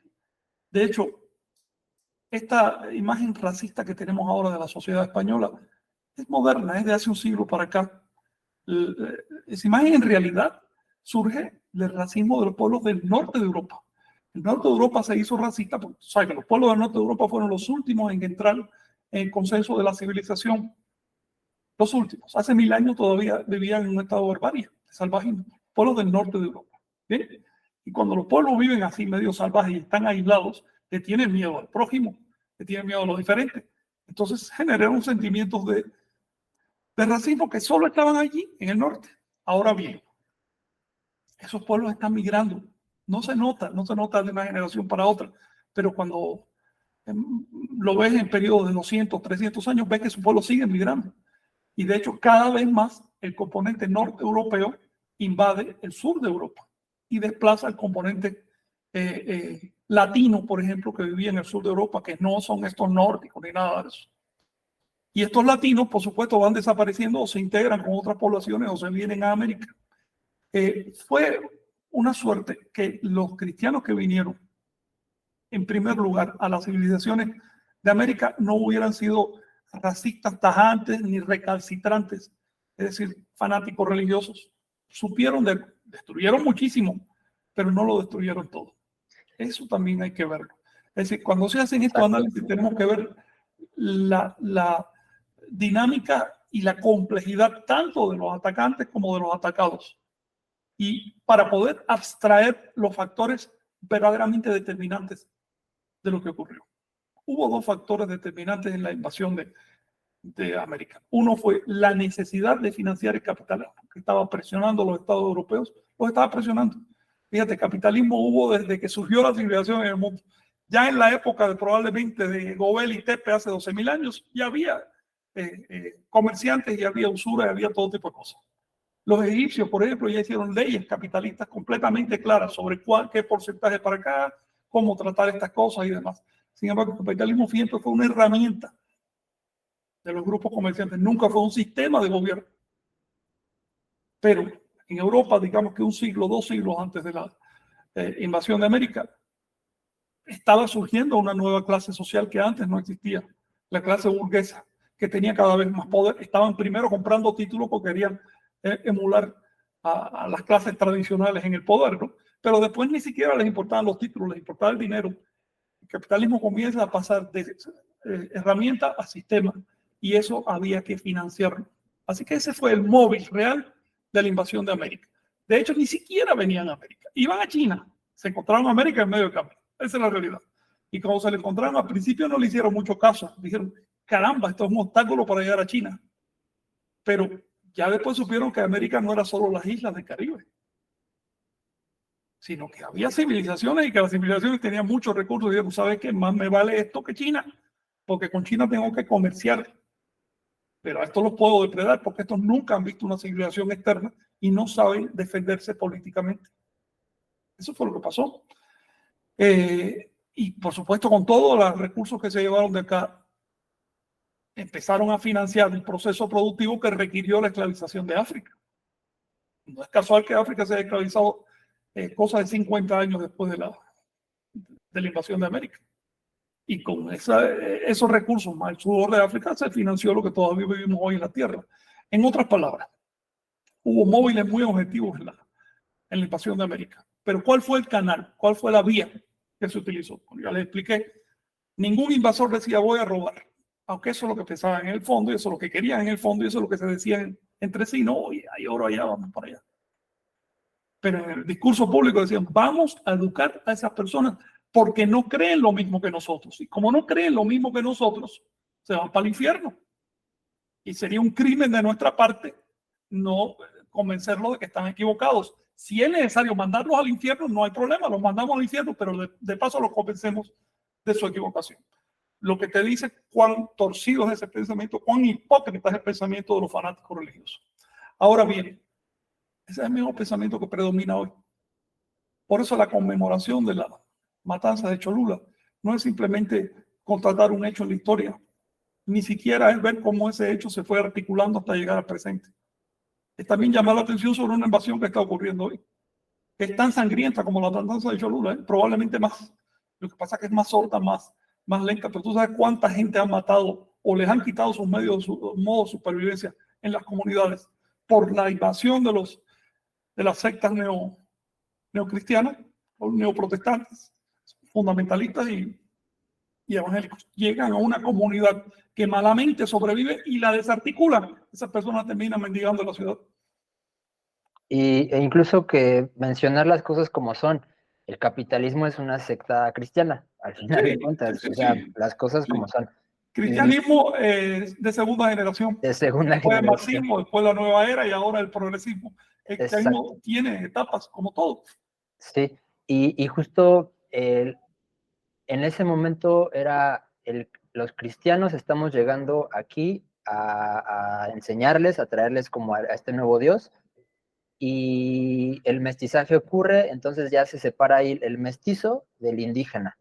De hecho, esta imagen racista que tenemos ahora de la sociedad española es moderna, es de hace un siglo para acá. Esa imagen en realidad surge del racismo de los pueblos del norte de Europa. El norte de Europa se hizo racista porque, ¿sabes?, que los pueblos del norte de Europa fueron los últimos en entrar en el consenso de la civilización. Los últimos. Hace 1000 años todavía vivían en un estado de barbarie, de salvajismo. Pueblos del norte de Europa. ¿Bien? Y cuando los pueblos viven así, medio salvajes y están aislados, le tienen miedo al prójimo, le tienen miedo a lo diferente. Entonces generaron sentimientos de racismo que solo estaban allí, en el norte. Ahora bien, esos pueblos están migrando. No se nota de una generación para otra, pero cuando lo ves en periodos de 200, 300 años, ves que esos pueblos siguen migrando. Y de hecho, cada vez más el componente norte europeo invade el sur de Europa y desplaza el componente latino, por ejemplo, que vivía en el sur de Europa, que no son estos nórdicos ni nada de eso. Y estos latinos, por supuesto, van desapareciendo o se integran con otras poblaciones o se vienen a América. Fue una suerte que los cristianos que vinieron, en primer lugar, a las civilizaciones de América no hubieran sido racistas tajantes ni recalcitrantes, es decir, fanáticos religiosos. Destruyeron muchísimo, pero no lo destruyeron todo. Eso también hay que verlo. Es decir, cuando se hacen estos análisis tenemos que ver la dinámica y la complejidad tanto de los atacantes como de los atacados. Y para poder abstraer los factores verdaderamente determinantes de lo que ocurrió. Hubo dos factores determinantes en la invasión de América. Uno fue la necesidad de financiar el capitalismo, que estaba presionando a los estados europeos, los estaba presionando. Fíjate, capitalismo hubo desde que surgió la civilización en el mundo. Ya en la época probablemente de Gobel y Tepe, hace 12.000 años, ya había comerciantes y había usura y había todo tipo de cosas. Los egipcios, por ejemplo, ya hicieron leyes capitalistas completamente claras sobre qué porcentaje para acá, cómo tratar estas cosas y demás. Sin embargo, el capitalismo siempre fue una herramienta de los grupos comerciantes, nunca fue un sistema de gobierno. Pero en Europa, digamos que un siglo, 2 siglos antes de la invasión de América, estaba surgiendo una nueva clase social que antes no existía, la clase burguesa, que tenía cada vez más poder. Estaban primero comprando títulos porque querían emular a las clases tradicionales en el poder, ¿no? Pero después ni siquiera les importaban los títulos, les importaba el dinero. El capitalismo comienza a pasar de herramienta a sistema y eso había que financiarlo. Así que ese fue el móvil real de la invasión de América. De hecho, ni siquiera venían a América. Iban a China, se encontraron a América en medio del camino. Esa es la realidad. Y cuando se le encontraron, al principio no le hicieron mucho caso. Dijeron, caramba, esto es un obstáculo para llegar a China. Pero ya después supieron que América no era solo las islas del Caribe, sino que había civilizaciones y que las civilizaciones tenían muchos recursos. Y dijeron, ¿sabes qué? Más me vale esto que China, porque con China tengo que comerciar. Pero a estos los puedo depredar porque estos nunca han visto una civilización externa y no saben defenderse políticamente. Eso fue lo que pasó. Y por supuesto, con todos los recursos que se llevaron de acá, empezaron a financiar el proceso productivo que requirió la esclavización de África. No es casual que África se haya esclavizado cosa de 50 años después de la invasión de América. Y con esos recursos más el sudor de África se financió lo que todavía vivimos hoy en la Tierra. En otras palabras, hubo móviles muy objetivos en la invasión de América. Pero ¿cuál fue el canal? ¿Cuál fue la vía que se utilizó? Ya les expliqué. Ningún invasor decía voy a robar. aunque eso es lo que pensaban en el fondo, y eso es lo que querían en el fondo, y eso es lo que se decían entre sí, no, y hay oro allá, vamos para allá. Pero en el discurso público decían, vamos a educar a esas personas porque no creen lo mismo que nosotros. Y como no creen lo mismo que nosotros, se van para el infierno. Y sería un crimen de nuestra parte no convencerlos de que están equivocados. Si es necesario mandarlos al infierno, no hay problema, los mandamos al infierno, pero de paso los convencemos de su equivocación. Lo que te dice cuán torcido es ese pensamiento, cuán hipócrita es el pensamiento de los fanáticos religiosos. Ahora bien, ese es el mismo pensamiento que predomina hoy. Por eso la conmemoración de la matanza de Cholula no es simplemente constatar un hecho en la historia, ni siquiera es ver cómo ese hecho se fue articulando hasta llegar al presente. Es también llamar la atención sobre una invasión que está ocurriendo hoy, que es tan sangrienta como la matanza de Cholula, probablemente más. Lo que pasa es que es más sorda, más lenta, pero tú sabes cuánta gente han matado o les han quitado sus medios, su modo de supervivencia en las comunidades por la invasión de las sectas neocristianas o neoprotestantes, fundamentalistas y evangélicos. Llegan a una comunidad que malamente sobrevive y la desarticulan. Esas personas terminan mendigando en la ciudad. E incluso que mencionar las cosas como son. El capitalismo es una secta cristiana, al final de cuentas. O sea, las cosas como son. Cristianismo de segunda generación. De segunda después generación. El marxismo, después la nueva era y ahora el progresismo. El cristianismo tiene etapas, como todo. Sí, y justo en ese momento era los cristianos estamos llegando aquí a enseñarles, a traerles como a este nuevo Dios, y el mestizaje ocurre, entonces ya se separa ahí el mestizo del indígena,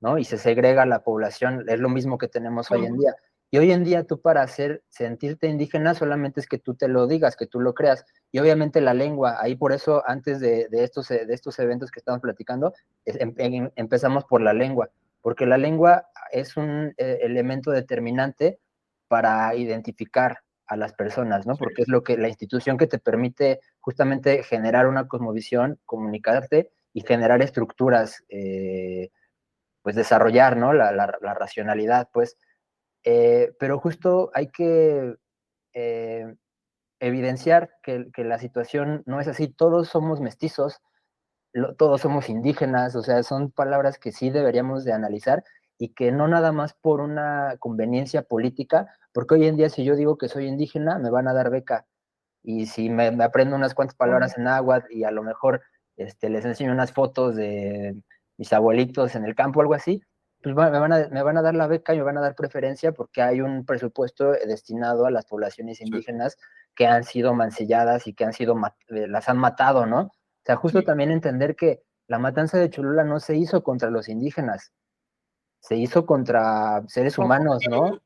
¿no? Y se segrega la población, es lo mismo que tenemos hoy en día. Y hoy en día tú para sentirte indígena solamente es que tú te lo digas, que tú lo creas. Y obviamente la lengua, ahí por eso antes de estos eventos que estamos platicando, empezamos por la lengua, porque la lengua es un elemento determinante para identificar a las personas, ¿no? Porque es la institución que te permite justamente generar una cosmovisión, comunicarte y generar estructuras, pues desarrollar, ¿no? La racionalidad, pues. Pero justo hay que evidenciar que la situación no es así. Todos somos mestizos, todos somos indígenas, o sea, son palabras que sí deberíamos de analizar y que no nada más por una conveniencia política, porque hoy en día si yo digo que soy indígena, me van a dar beca. Y si me aprendo unas cuantas palabras en náhuatl y a lo mejor les enseño unas fotos de mis abuelitos en el campo o algo así, pues me van a dar la beca y me van a dar preferencia porque hay un presupuesto destinado a las poblaciones indígenas que han sido mancilladas y que las han matado, ¿no? O sea, justo también entender que la matanza de Cholula no se hizo contra los indígenas, se hizo contra seres humanos, ¿no?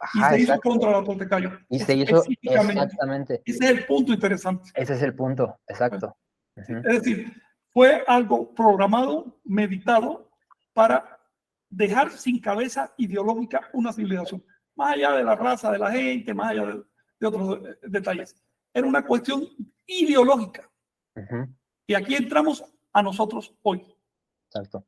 Ajá, y se hizo contra la Toltecayo. Y se hizo exactamente. Ese es el punto interesante. Ese es el punto, exacto. Es decir, fue algo programado, meditado, para dejar sin cabeza ideológica una civilización. Más allá de la raza de la gente, más allá de otros detalles. Era una cuestión ideológica. Y aquí entramos a nosotros hoy. Exacto.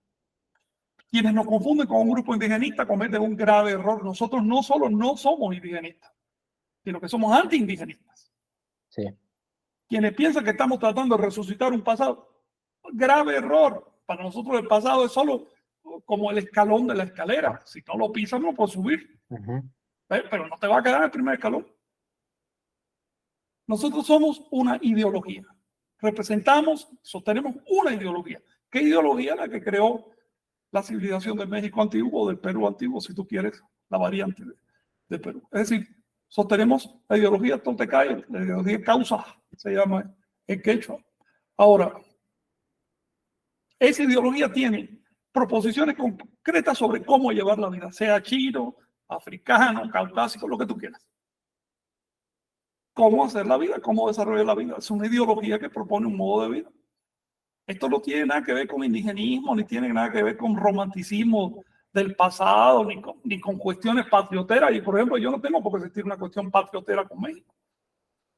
Quienes nos confunden con un grupo indigenista cometen un grave error. Nosotros no solo no somos indigenistas, sino que somos anti-indigenistas. Sí. Quienes piensan que estamos tratando de resucitar un pasado, grave error. Para nosotros el pasado es solo como el escalón de la escalera. Si no lo pisas, no puedes subir. Pero no te va a quedar el primer escalón. Nosotros somos una ideología. Representamos, sostenemos una ideología. ¿Qué ideología? La que creó la civilización del México antiguo o del Perú antiguo, si tú quieres, la variante de Perú. Es decir, sostenemos la ideología toltecayo, la ideología causa, se llama en quechua. Ahora, esa ideología tiene proposiciones concretas sobre cómo llevar la vida, sea chino, africano, caucásico, lo que tú quieras. Cómo hacer la vida, cómo desarrollar la vida. Es una ideología que propone un modo de vida. Esto no tiene nada que ver con indigenismo, ni tiene nada que ver con romanticismo del pasado, ni con cuestiones patrioteras. Y, por ejemplo, yo no tengo por qué sentir una cuestión patriotera con México.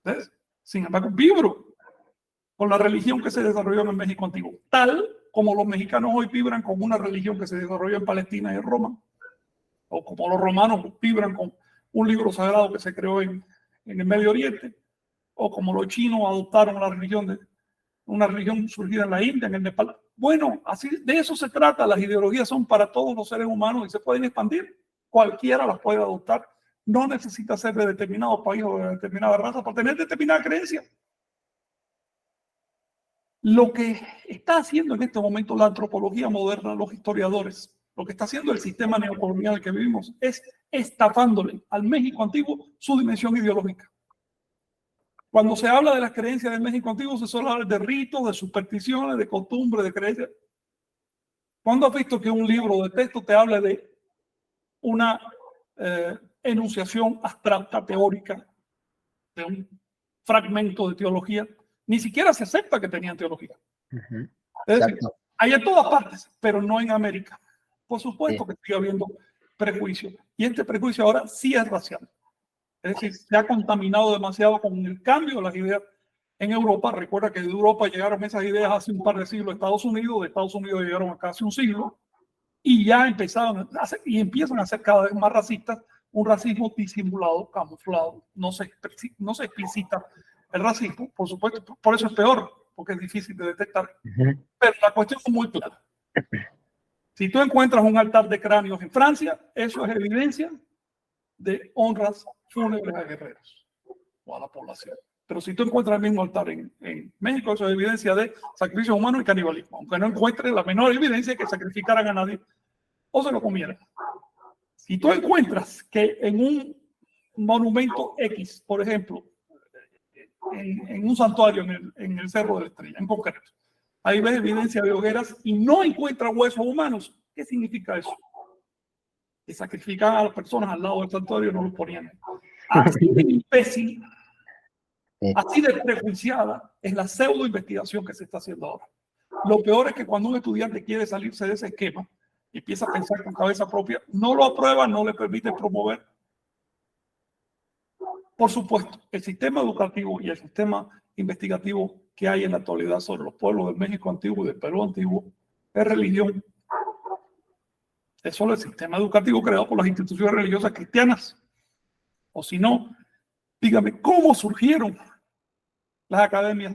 ¿Ves? Sin embargo, vibro con la religión que se desarrolló en el México antiguo, tal como los mexicanos hoy vibran con una religión que se desarrolló en Palestina y en Roma. o como los romanos vibran con un libro sagrado que se creó en el Medio Oriente, o como los chinos adoptaron una religión surgida en la India, en el Nepal. Bueno, así de eso se trata. Las ideologías son para todos los seres humanos y se pueden expandir. Cualquiera las puede adoptar. No necesita ser de determinado país o de determinada raza para tener determinada creencia. Lo que está haciendo en este momento la antropología moderna, los historiadores, lo que está haciendo el sistema neocolonial que vivimos, es estafándole al México antiguo su dimensión ideológica. Cuando se habla de las creencias del México antiguo, se suele hablar de ritos, de supersticiones, de costumbres, de creencias. ¿Cuándo has visto que un libro de texto te habla de una enunciación abstracta, teórica, de un fragmento de teología? Ni siquiera se acepta que tenían teología. Es decir, hay en todas partes, pero no en América. Por supuesto que sigue habiendo prejuicio. Y este prejuicio ahora sí es racial. Es decir, se ha contaminado demasiado con el cambio de las ideas en Europa. Recuerda que de Europa llegaron esas ideas hace un par de siglos a Estados Unidos, de Estados Unidos llegaron acá hace un siglo, y ya empezaron a hacer, y empiezan a ser cada vez más racistas, un racismo disimulado, camuflado, no se explicita el racismo, por supuesto, por eso es peor, porque es difícil de detectar. Pero la cuestión es muy clara. Si tú encuentras un altar de cráneos en Francia, eso es evidencia de honras fúnebres a guerreros o a la población. Pero si tú encuentras el mismo altar en México, eso es evidencia de sacrificio humano y canibalismo, aunque no encuentres la menor evidencia de que sacrificaran a nadie o se lo comieran. Si tú encuentras que en un monumento X, por ejemplo, en un santuario en el Cerro de la Estrella, en concreto, ahí ves evidencia de hogueras y no encuentras huesos humanos, ¿qué significa eso? Que sacrificaban a las personas al lado del santuario y no los ponían. Así de imbécil, así de prejuiciada es la pseudo investigación que se está haciendo ahora. Lo peor es que cuando un estudiante quiere salirse de ese esquema y empieza a pensar con cabeza propia, no lo aprueba, no le permite promover. Por supuesto, el sistema educativo y el sistema investigativo que hay en la actualidad sobre los pueblos del México antiguo y del Perú antiguo es religión. Es solo el sistema educativo creado por las instituciones religiosas cristianas. O si no, dígame, ¿cómo surgieron las academias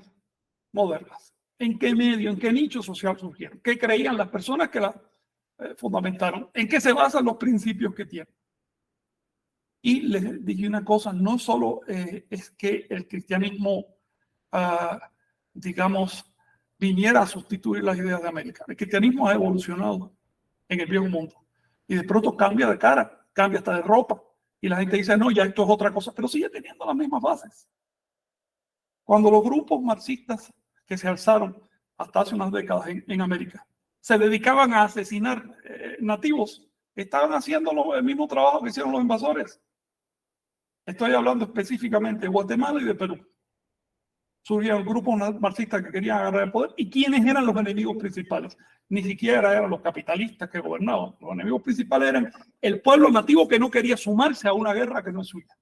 modernas? ¿En qué medio, en qué nicho social surgieron? ¿Qué creían las personas que las fundamentaron? ¿En qué se basan los principios que tienen? Y les dije una cosa, no solo es que el cristianismo, digamos, viniera a sustituir las ideas de América. El cristianismo ha evolucionado en el viejo mundo y de pronto cambia de cara, cambia hasta de ropa y la gente dice, no, ya esto es otra cosa, pero sigue teniendo las mismas bases. Cuando los grupos marxistas que se alzaron hasta hace unas décadas en América se dedicaban a asesinar nativos, estaban haciendo el mismo trabajo que hicieron los invasores. Estoy hablando específicamente de Guatemala y de Perú. Surgieron grupos marxistas que querían agarrar el poder. ¿Y quiénes eran los enemigos principales? Ni siquiera eran los capitalistas que gobernaban. Los enemigos principales eran el pueblo nativo que no quería sumarse a una guerra que no es suya.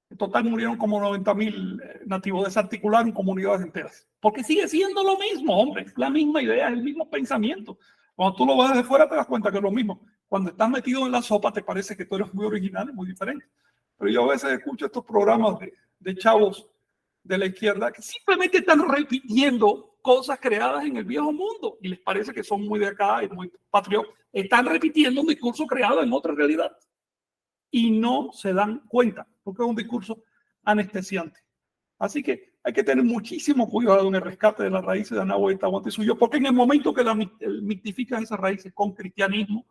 En total murieron como 90,000 nativos, desarticularon comunidades enteras. Porque sigue siendo lo mismo, hombre. Es la misma idea, es el mismo pensamiento. Cuando tú lo ves desde fuera te das cuenta que es lo mismo. Cuando estás metido en la sopa te parece que tú eres muy original y muy diferente. Pero yo a veces escucho estos programas de chavos de la izquierda que simplemente están repitiendo cosas creadas en el viejo mundo y les parece que son muy de acá y muy patriotas. Están repitiendo un discurso creado en otra realidad y no se dan cuenta porque es un discurso anestesiante. Así que hay que tener muchísimo cuidado en el rescate de las raíces de Anáhuac y Tahuantinsuyo, porque en el momento que mitifican esas raíces con cristianismo,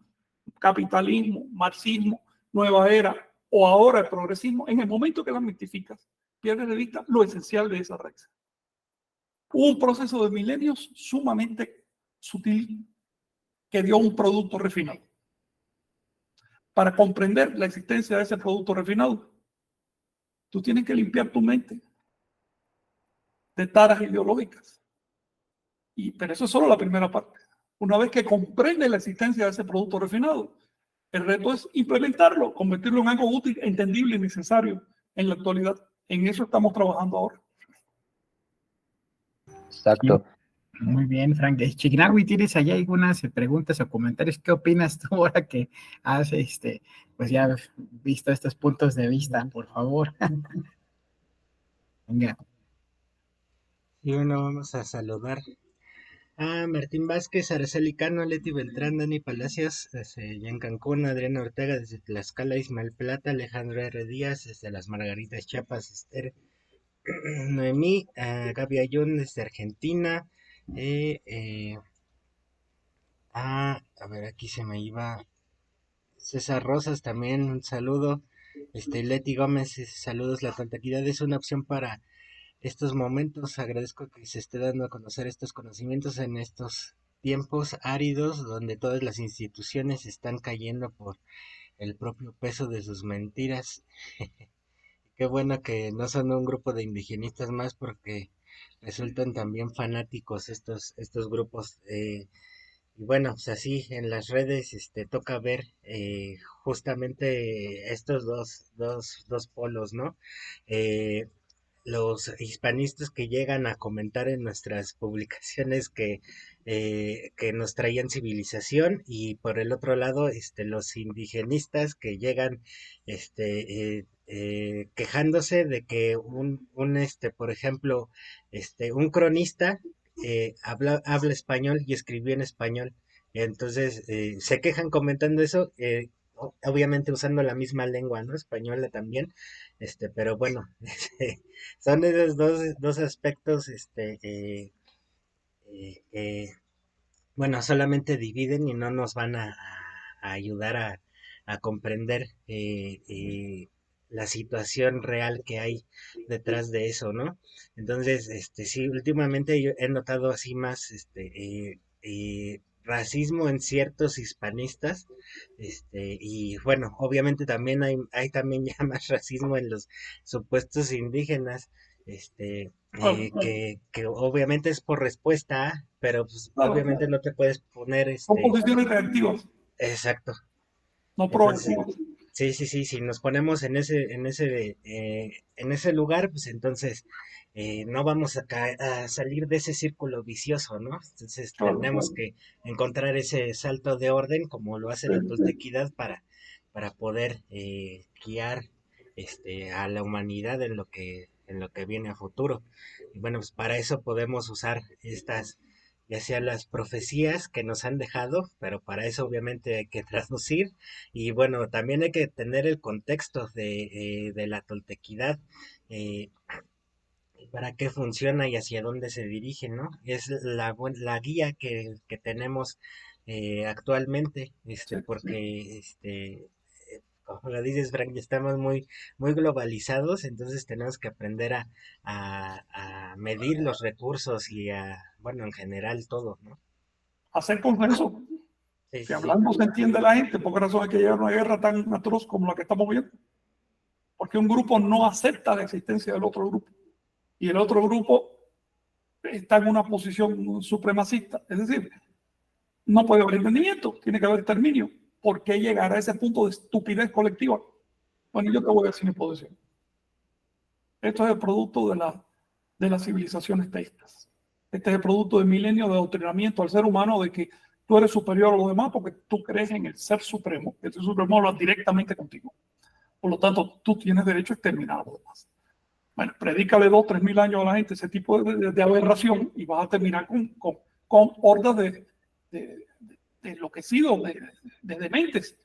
capitalismo, marxismo, nueva era o ahora el progresismo, en el momento que las mitificas, pierdes de vista lo esencial de esa raíz. Hubo un proceso de milenios sumamente sutil que dio un producto refinado. Para comprender la existencia de ese producto refinado, tú tienes que limpiar tu mente de taras ideológicas. Pero eso es solo la primera parte. Una vez que comprendes la existencia de ese producto refinado, el reto es implementarlo, convertirlo en algo útil, entendible y necesario en la actualidad. En eso estamos trabajando ahora. Exacto. Muy bien, Frank. Chignawi, ¿tienes allá algunas preguntas o comentarios? ¿Qué opinas tú ahora que has, pues ya visto estos puntos de vista? Por favor. Venga. Y bueno, vamos a saludar a Martín Vázquez, Araceli Cano, Leti Beltrán, Dani Palacios, desde ya en Cancún, Adriana Ortega desde Tlaxcala, Ismael Plata, Alejandro R. Díaz desde Las Margaritas, Chiapas, Esther, Noemí, Gaby Ayón desde Argentina, eh, eh, a ver, aquí se me iba César Rosas también, un saludo. Leti Gómez, saludos. La tontaquidad es una opción para estos momentos. Agradezco que se esté dando a conocer estos conocimientos en estos tiempos áridos donde todas las instituciones están cayendo por el propio peso de sus mentiras. Qué bueno que no son un grupo de indigenistas más porque resultan también fanáticos estos grupos. Y bueno, pues así en las redes toca ver justamente estos dos polos, ¿no? Eh, los hispanistas que llegan a comentar en nuestras publicaciones que nos traían civilización y por el otro lado los indigenistas que llegan quejándose de que por ejemplo un cronista habla español y escribió en español. Entonces se quejan comentando eso, obviamente usando la misma lengua, ¿no? Española también, pero bueno, son esos dos aspectos, bueno, solamente dividen y no nos van a ayudar a comprender la situación real que hay detrás de eso, ¿no? Entonces, sí, últimamente yo he notado así más, racismo en ciertos hispanistas, y bueno, obviamente también hay también ya más racismo en los supuestos indígenas, Claro, que obviamente es por respuesta a, pero pues claro, obviamente no te puedes poner son posiciones reactivas, exacto. no Entonces, proactivas. sí, sí, sí, si nos ponemos en ese lugar, pues entonces no vamos a salir de ese círculo vicioso, ¿no? Entonces Claro, tenemos claro. que encontrar ese salto de orden como lo hace Sí, la sí. toltequidad para poder guiar a la humanidad en lo que viene a futuro. Y bueno, pues para eso podemos usar estas, ya sea las profecías que nos han dejado, pero para eso obviamente hay que traducir y bueno, también hay que tener el contexto de la toltequidad, eh, para qué funciona y hacia dónde se dirige, ¿no? Es la guía que tenemos actualmente, Sí, sí. porque, como lo dices, Frank, ya estamos muy globalizados, entonces tenemos que aprender a medir los recursos y bueno, en general todo, ¿no? Hacer consenso. Sí, Si sí, sí. hablando se entiende la gente, ¿por qué razón hay que llegar a una guerra tan atroz como la que estamos viendo? Porque un grupo no acepta la existencia del otro grupo y el otro grupo está en una posición supremacista. Es decir, no puede haber entendimiento, tiene que haber exterminio. ¿Por qué llegar a ese punto de estupidez colectiva? Bueno, yo te voy a decir mi posición. Esto es el producto de las civilizaciones teístas. Este es el producto de milenios de adoctrinamiento al ser humano de que tú eres superior a los demás porque tú crees en el ser supremo, que el ser supremo habla directamente contigo. Por lo tanto, tú tienes derecho a exterminar a los demás. Bueno, predícale 2.000, 3.000 años a la gente ese tipo de aberración y vas a terminar con hordas de enloquecidos, de dementes.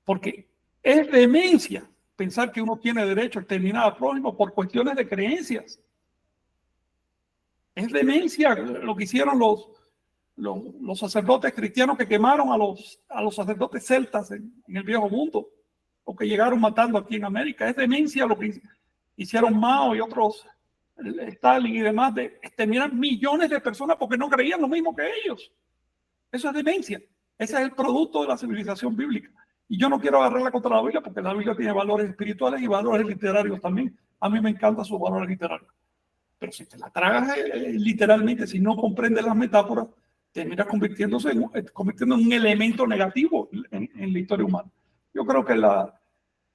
Porque es demencia pensar que uno tiene derecho a exterminar al prójimo por cuestiones de creencias. Es demencia lo que hicieron los sacerdotes cristianos que quemaron a los sacerdotes celtas en el viejo mundo, o que llegaron matando aquí en América. Es demencia lo que hicieron Mao y otros, Stalin y demás, de exterminar millones de personas porque no creían lo mismo que ellos. Eso es demencia. Ese es el producto de la civilización bíblica. Y yo no quiero agarrarla contra la Biblia porque la Biblia tiene valores espirituales y valores literarios también. A mí me encantan sus valores literarios. Pero si te la tragas literalmente, si no comprendes las metáforas, termina convirtiendo en un elemento negativo en la historia humana. Yo creo que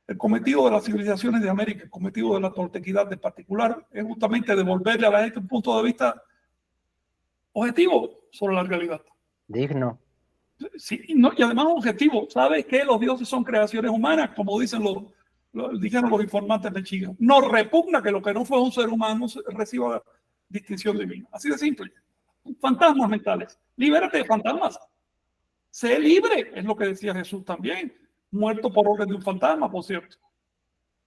el cometido de las civilizaciones de América, el cometido de la toltequidad en particular, es justamente devolverle a la gente un punto de vista objetivo sobre la realidad. Digno. Sí, no, y además objetivo. ¿Sabes que los dioses son creaciones humanas? Como dicen dijeron los informantes de Chile. No repugna que lo que no fue un ser humano reciba distinción divina. Así de simple. Fantasmas mentales. Libérate de fantasmas. Sé libre, es lo que decía Jesús también. Muerto por orden de un fantasma, por cierto.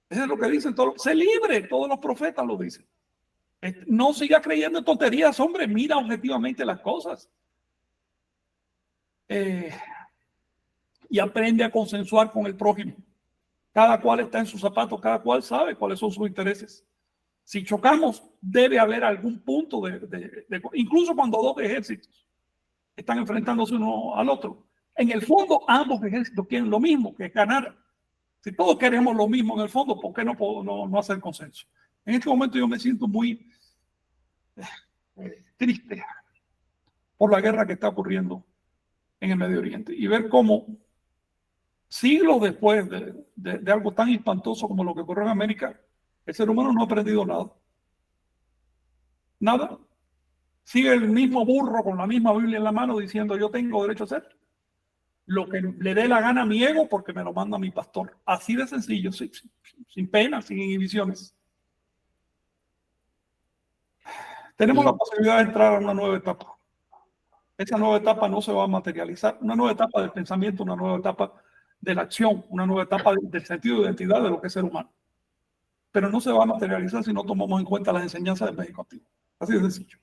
Eso es lo que dicen todos. Sé libre, todos los profetas lo dicen. No siga creyendo en tonterías, hombre. Mira objetivamente las cosas. Y aprende a consensuar con el prójimo. Cada cual está en sus zapatos, cada cual sabe cuáles son sus intereses. Si chocamos, debe haber algún punto incluso cuando dos ejércitos están enfrentándose uno al otro. En el fondo, ambos ejércitos quieren lo mismo, que ganar. Si todos queremos lo mismo en el fondo, ¿por qué no hacer consenso? En este momento yo me siento muy triste por la guerra que está ocurriendo en el Medio Oriente y ver cómo siglos después de algo tan espantoso como lo que ocurrió en América, el ser humano no ha aprendido nada. Nada. Sigue el mismo burro con la misma Biblia en la mano diciendo yo tengo derecho a hacer lo que le dé la gana a mi ego porque me lo manda mi pastor. Así de sencillo, sin pena, sin inhibiciones. Tenemos la posibilidad de entrar a una nueva etapa. Esa nueva etapa no se va a materializar. Una nueva etapa del pensamiento, una nueva etapa de la acción, una nueva etapa del sentido de identidad de lo que es ser humano. Pero no se va a materializar si no tomamos en cuenta las enseñanzas del México antiguo. Así de sencillo.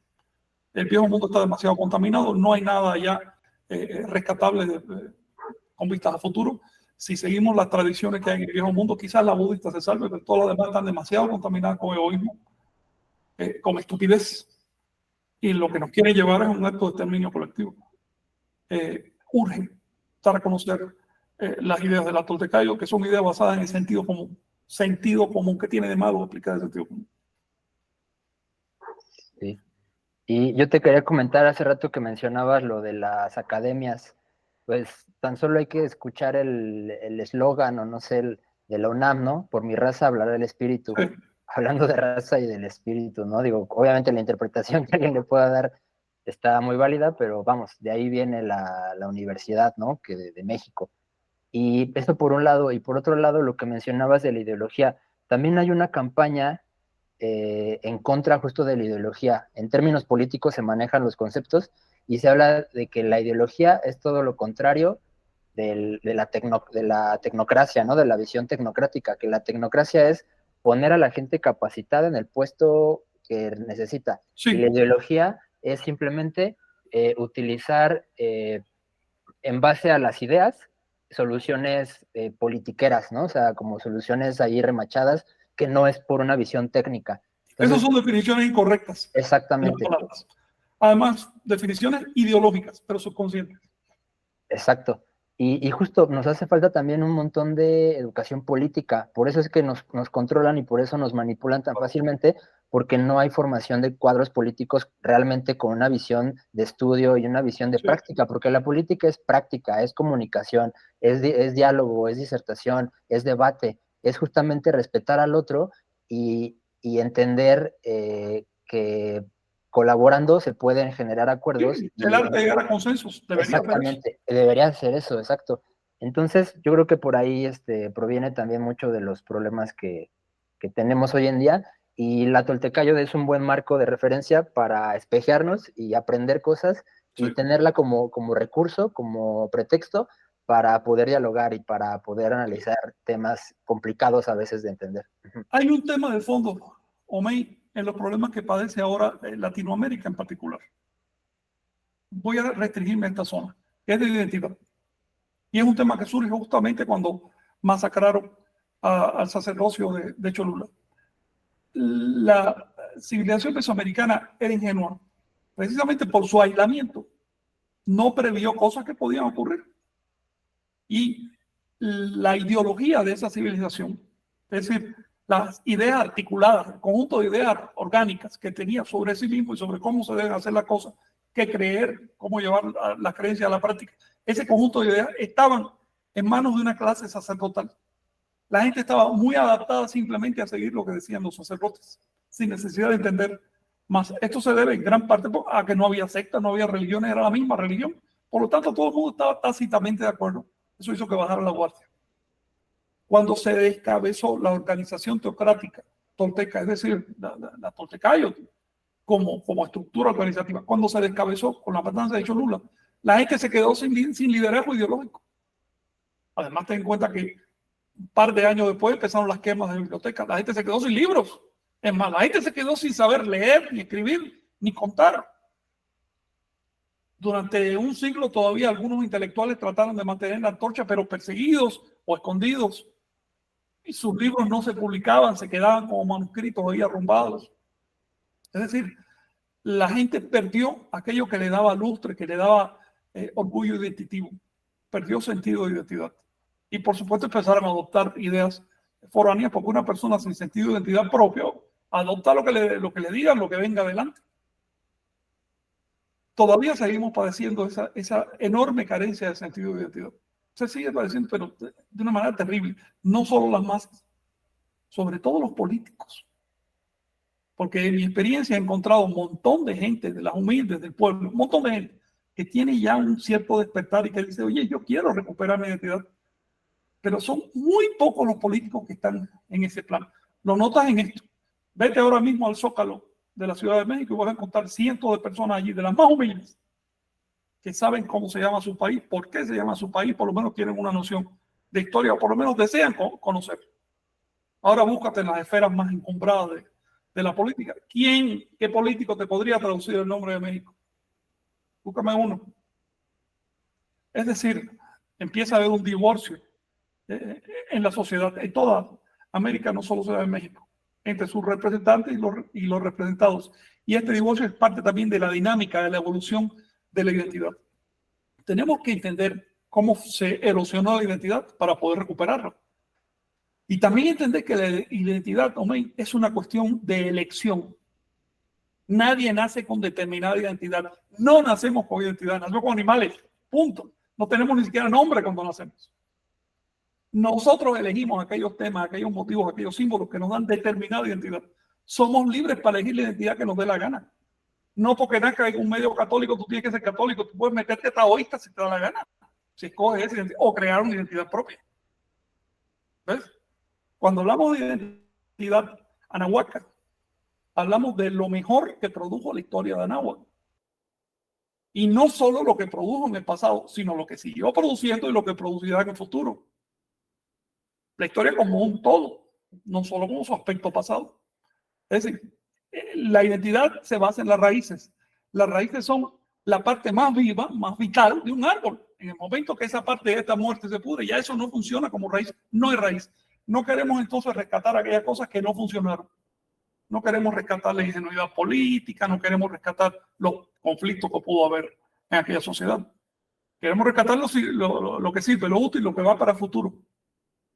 El viejo mundo está demasiado contaminado, no hay nada ya rescatable con vistas a futuro. Si seguimos las tradiciones que hay en el viejo mundo, quizás la budista se salve, pero todas las demás están demasiado contaminadas con egoísmo, con estupidez. Y lo que nos quiere llevar es un acto de exterminio colectivo. Urge dar a conocer las ideas del Toltecayo, que son ideas basadas en el sentido común. Sentido común, ¿qué tiene de malo aplicar el sentido común? Sí. Y yo te quería comentar hace rato que mencionabas lo de las academias. Pues tan solo hay que escuchar el eslogan, o no sé, de la UNAM, ¿no? Por mi raza hablará el espíritu. Sí. Hablando de raza y del espíritu, ¿no? Digo, obviamente la interpretación que alguien le pueda dar está muy válida, pero vamos, de ahí viene la universidad, ¿no? Que de México. Y eso por un lado, y por otro lado, lo que mencionabas de la ideología, también hay una campaña en contra justo de la ideología. En términos políticos se manejan los conceptos y se habla de que la ideología es todo lo contrario de la tecnocracia, ¿no? De la visión tecnocrática, que la tecnocracia es poner a la gente capacitada en el puesto que necesita. Sí. Y la ideología es simplemente utilizar en base a las ideas soluciones politiqueras, ¿no? O sea, como soluciones ahí remachadas que no es por una visión técnica. Entonces, esas son definiciones incorrectas. Exactamente. Además, definiciones ideológicas, pero subconscientes. Exacto. Y justo nos hace falta también un montón de educación política. Por eso es que nos controlan y por eso nos manipulan tan fácilmente, porque no hay formación de cuadros políticos realmente con una visión de estudio y una visión de práctica, porque la política es práctica, es comunicación, es diálogo, es disertación, es debate, es justamente respetar al otro y entender que colaborando se pueden generar acuerdos. Sí, el arte de llegar a consensos. Exactamente, debería ser eso, exacto. Entonces, yo creo que por ahí proviene también mucho de los problemas que tenemos hoy en día, y la Toltecayo es un buen marco de referencia para espejearnos y aprender cosas y tenerla como recurso, como pretexto para poder dialogar y para poder analizar temas complicados a veces de entender. Hay un tema de fondo, Omey, en los problemas que padece ahora Latinoamérica en particular. Voy a restringirme a esta zona, que es de identidad. Y es un tema que surge justamente cuando masacraron al sacerdocio de Cholula. La civilización mesoamericana era ingenua, precisamente por su aislamiento. No previó cosas que podían ocurrir. Y la ideología de esa civilización, es decir, las ideas articuladas, el conjunto de ideas orgánicas que tenía sobre sí mismo y sobre cómo se deben hacer las cosas, qué creer, cómo llevar la creencia a la práctica, ese conjunto de ideas estaban en manos de una clase sacerdotal. La gente estaba muy adaptada simplemente a seguir lo que decían los sacerdotes, sin necesidad de entender Más esto se debe en gran parte a que no había sectas, no había religiones, era la misma religión. Por lo tanto, todo el mundo estaba tácitamente de acuerdo. Eso hizo que bajara la guardia. Cuando se descabezó la organización teocrática tolteca, es decir, la Toltecayo, como estructura organizativa, cuando se descabezó con la matanza de Cholula, la gente se quedó sin liderazgo ideológico. Además, ten en cuenta que un par de años después empezaron las quemas de bibliotecas. La gente se quedó sin libros. Es más, la gente se quedó sin saber leer, ni escribir, ni contar. Durante un siglo todavía algunos intelectuales trataron de mantener la antorcha, pero perseguidos o escondidos. Y sus libros no se publicaban, se quedaban como manuscritos ahí arrumbados. Es decir, la gente perdió aquello que le daba lustre, que le daba orgullo identitativo. Perdió sentido de identidad. Y por supuesto empezaron a adoptar ideas foráneas, porque una persona sin sentido de identidad propio adopta lo que le digan, lo que venga adelante. Todavía seguimos padeciendo esa enorme carencia de sentido de identidad. Se sigue padeciendo, pero de una manera terrible. No solo las masas, sobre todo los políticos. Porque en mi experiencia he encontrado un montón de gente, de las humildes, del pueblo, un montón de gente que tiene ya un cierto despertar y que dice, oye, yo quiero recuperar mi identidad. Pero son muy pocos los políticos que están en ese plan. Lo notas en esto. Vete ahora mismo al Zócalo de la Ciudad de México y vas a encontrar cientos de personas allí, de las más humildes, que saben cómo se llama su país, por qué se llama su país, por lo menos tienen una noción de historia, o por lo menos desean conocer. Ahora búscate en las esferas más encumbradas de la política. ¿Qué político te podría traducir el nombre de México? Búscame uno. Es decir, empieza a haber un divorcio en la sociedad, en toda América, no solo se da en México, entre sus representantes y los representados. Y este divorcio es parte también de la dinámica, de la evolución de la identidad. Tenemos que entender cómo se erosionó la identidad para poder recuperarla. Y también entender que la identidad, Omey, es una cuestión de elección. Nadie nace con determinada identidad. No nacemos con identidad, nacemos con animales, punto. No tenemos ni siquiera nombre cuando nacemos. Nosotros elegimos aquellos temas, aquellos motivos, aquellos símbolos que nos dan determinada identidad. Somos libres para elegir la identidad que nos dé la gana. No porque nazca en un medio católico, tú tienes que ser católico. Tú puedes meterte taoísta si te da la gana. Si escoges esa identidad, o crear una identidad propia. ¿Ves? Cuando hablamos de identidad anahuaca, hablamos de lo mejor que produjo la historia de Anáhuac. Y no solo lo que produjo en el pasado, sino lo que siguió produciendo y lo que producirá en el futuro. La historia como un todo, no solo como su aspecto pasado. Es decir, la identidad se basa en las raíces. Las raíces son la parte más viva, más vital de un árbol. En el momento que esa parte de esta muerte se pudre, ya eso no funciona como raíz, no es raíz. No queremos entonces rescatar aquellas cosas que no funcionaron. No queremos rescatar la ingenuidad política, no queremos rescatar los conflictos que pudo haber en aquella sociedad. Queremos rescatar lo que sirve, lo útil, lo que va para el futuro.